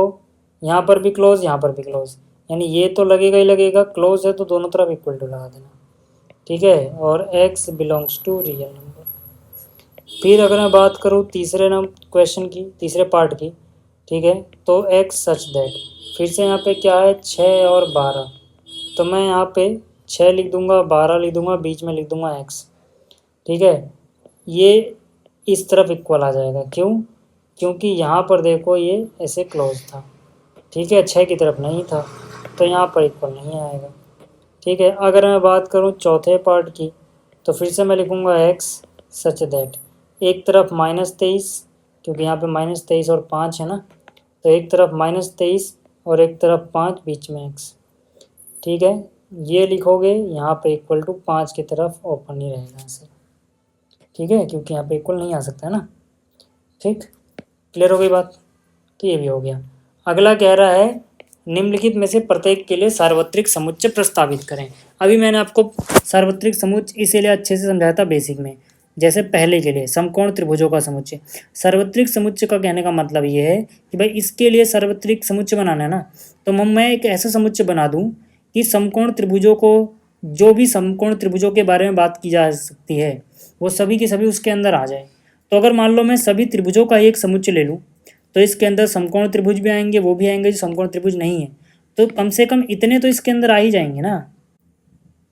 Speaker 1: यहाँ पर भी क्लोज, यहाँ पर भी क्लोज, यानी ये तो लगेगा ही लगेगा, क्लोज है तो दोनों तरफ इक्वल टू लगा देना, ठीक है। और x belongs to real number. फिर अगर मैं बात करूँ तीसरे क्वेश्चन की, तीसरे पार्ट की, ठीक है, तो x सच दैट, फिर से यहाँ पे क्या है 6 और 12, तो मैं यहाँ पे 6 लिख दूंगा, 12 लिख दूंगा, बीच में लिख दूंगा x, ठीक है। ये इस तरफ इक्वल आ जाएगा, क्यों, क्योंकि यहाँ पर देखो ये ऐसे क्लोज था, ठीक है, 6 की तरफ नहीं था, तो यहाँ पर इक्वल नहीं आएगा, ठीक है। अगर मैं बात करूँ चौथे पार्ट की, तो फिर से मैं लिखूँगा एक्स सच दैट, एक तरफ -23, क्योंकि यहाँ पे -23 और 5 है ना, तो एक तरफ -23 और एक तरफ 5, बीच में एक्स, ठीक है। ये लिखोगे यहाँ पे इक्वल टू 5 की तरफ ओपन ही रहेगा ऐसे, ठीक है, क्योंकि यहाँ पे इक्वल नहीं आ सकता है ना, ठीक। क्लियर हो गई बात? तो ये भी हो गया। अगला कह रहा है निम्नलिखित में से प्रत्येक के लिए सार्वत्रिक समुच्चय प्रस्तावित करें। अभी मैंने आपको सार्वत्रिक समुच्चय इसीलिए अच्छे से समझाया था बेसिक में। जैसे पहले के लिए समकोण त्रिभुजों का समुच्चय। सार्वत्रिक समुच्चय का कहने का मतलब ये है कि भाई इसके लिए सार्वत्रिक समुच्चय बनाना है ना, तो मैं एक ऐसा समुच्चय बना दूं कि समकोण त्रिभुजों को, जो भी समकोण त्रिभुजों के बारे में बात की जा सकती है वो सभी के सभी उसके अंदर आ जाए। तो अगर मान लो मैं सभी त्रिभुजों का एक समुच्चय ले लूँ तो इसके अंदर समकोण त्रिभुज भी आएंगे, वो भी आएंगे जो समकोण त्रिभुज नहीं है, तो कम से कम इतने तो इसके अंदर आ ही जाएंगे ना।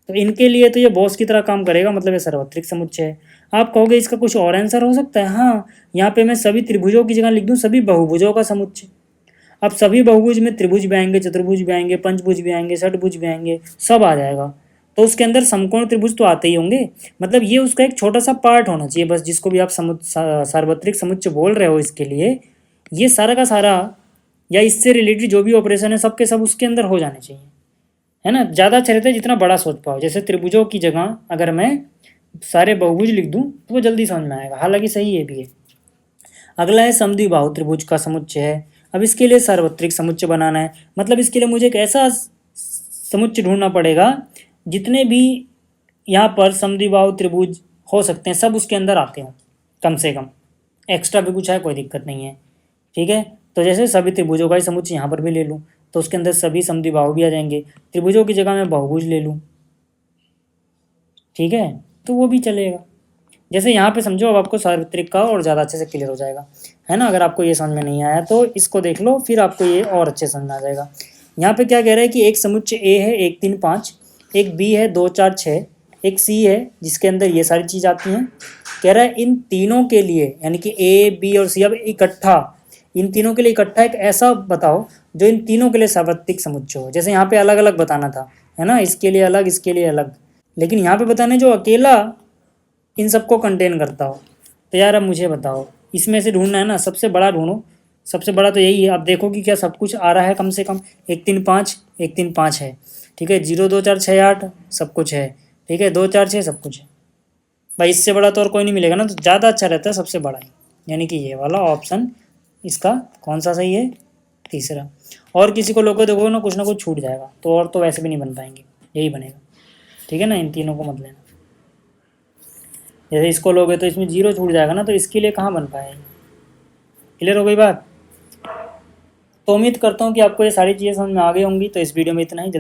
Speaker 1: तो इनके लिए तो ये बॉस की तरह काम करेगा, मतलब ये सार्वत्रिक समुच्चय है। आप कहोगे इसका कुछ और आंसर हो सकता है? हाँ, यहाँ पे मैं सभी त्रिभुजों की जगह लिख दूँ सभी बहुभुजों का समुच्चय। अब सभी बहुभुज में त्रिभुज भी आएंगे, चतुर्भुज भी आएंगे, पंचभुज भी आएंगे, षटभुज भी आएंगे, सब आ जाएगा। तो उसके अंदर समकोण त्रिभुज तो आते ही होंगे, मतलब ये उसका एक छोटा सा पार्ट होना चाहिए बस, जिसको भी आप सार्वत्रिक समुच्चय बोल रहे हो इसके लिए, ये सारा का सारा या इससे रिलेटेड जो भी ऑपरेशन है सब के सब उसके अंदर हो जाने चाहिए, है ना। ज़्यादा अच्छा रहता है जितना बड़ा सोच पाओ। जैसे त्रिभुजों की जगह अगर मैं सारे बहुभुज लिख दूं तो वो जल्दी समझ में आएगा, हालांकि सही ये भी है। अगला है समद्विबाहु त्रिभुज का समुच्चय है। अब इसके लिए सार्वत्रिक समुच्चय बनाना है, मतलब इसके लिए मुझे एक ऐसा समुच्चय ढूंढना पड़ेगा जितने भी यहाँ पर समद्विबाहु त्रिभुज हो सकते हैं सब उसके अंदर आते हों, कम से कम। एक्स्ट्रा भी कुछ है कोई दिक्कत नहीं है, ठीक है। तो जैसे सभी त्रिभुजों का ही समुच्चय यहाँ पर भी ले लूँ तो उसके अंदर सभी समद्विबाहु भी आ जाएंगे। त्रिभुजों की जगह मैं बहुभुज ले लूँ, ठीक है, तो वो भी चलेगा। जैसे यहाँ पे समझो, अब आपको सार्वत्रिक का और ज़्यादा अच्छे से क्लियर हो जाएगा, है ना। अगर आपको ये समझ में नहीं आया तो इसको देख लो, फिर आपको ये और अच्छे समझ में आ जाएगा। यहाँ पे क्या कह रहा है कि एक समुच्चय ए है 1 3 5, एक बी है 2 4 6, एक सी है जिसके अंदर ये सारी चीज़ आती हैं। कह रहा है इन तीनों के लिए, यानी कि ए बी और सी, अब इकट्ठा इन तीनों के लिए इकट्ठा एक ऐसा बताओ जो इन तीनों के लिए सार्वत्रिक समुच्चय हो। जैसे यहाँ पे अलग अलग बताना था, है ना, इसके लिए अलग इसके लिए अलग, लेकिन यहाँ पे बताने जो अकेला इन सबको कंटेन करता हो। तो यार अब मुझे बताओ, इसमें से ढूंढना है ना, सबसे बड़ा ढूंढो। सबसे बड़ा तो यही है। अब देखो कि क्या सब कुछ आ रहा है, कम से कम 1 3 5 1 3 5 है, ठीक है, 0 2 4 6 8 सब कुछ है, ठीक है, 2 4 6 सब कुछ है। भाई इससे बड़ा तो और कोई नहीं मिलेगा ना, तो ज़्यादा अच्छा रहता है सबसे बड़ा ही, यानी कि ये वाला ऑप्शन इसका कौन सा सही है? तीसरा। और किसी को लोगों देखो ना कुछ छूट जाएगा, तो और तो वैसे भी नहीं बन पाएंगे, यही बनेगा, ठीक है ना। इन तीनों को मत लेना। जैसे इसको लोगे तो इसमें 0 छूट जाएगा ना, तो इसके लिए कहाँ बन पाएगी। क्लियर हो गई बात? तो उम्मीद करता हूँ कि आपको ये सारी चीज़ें समझ में आ गई होंगी। तो इस वीडियो में इतना ही।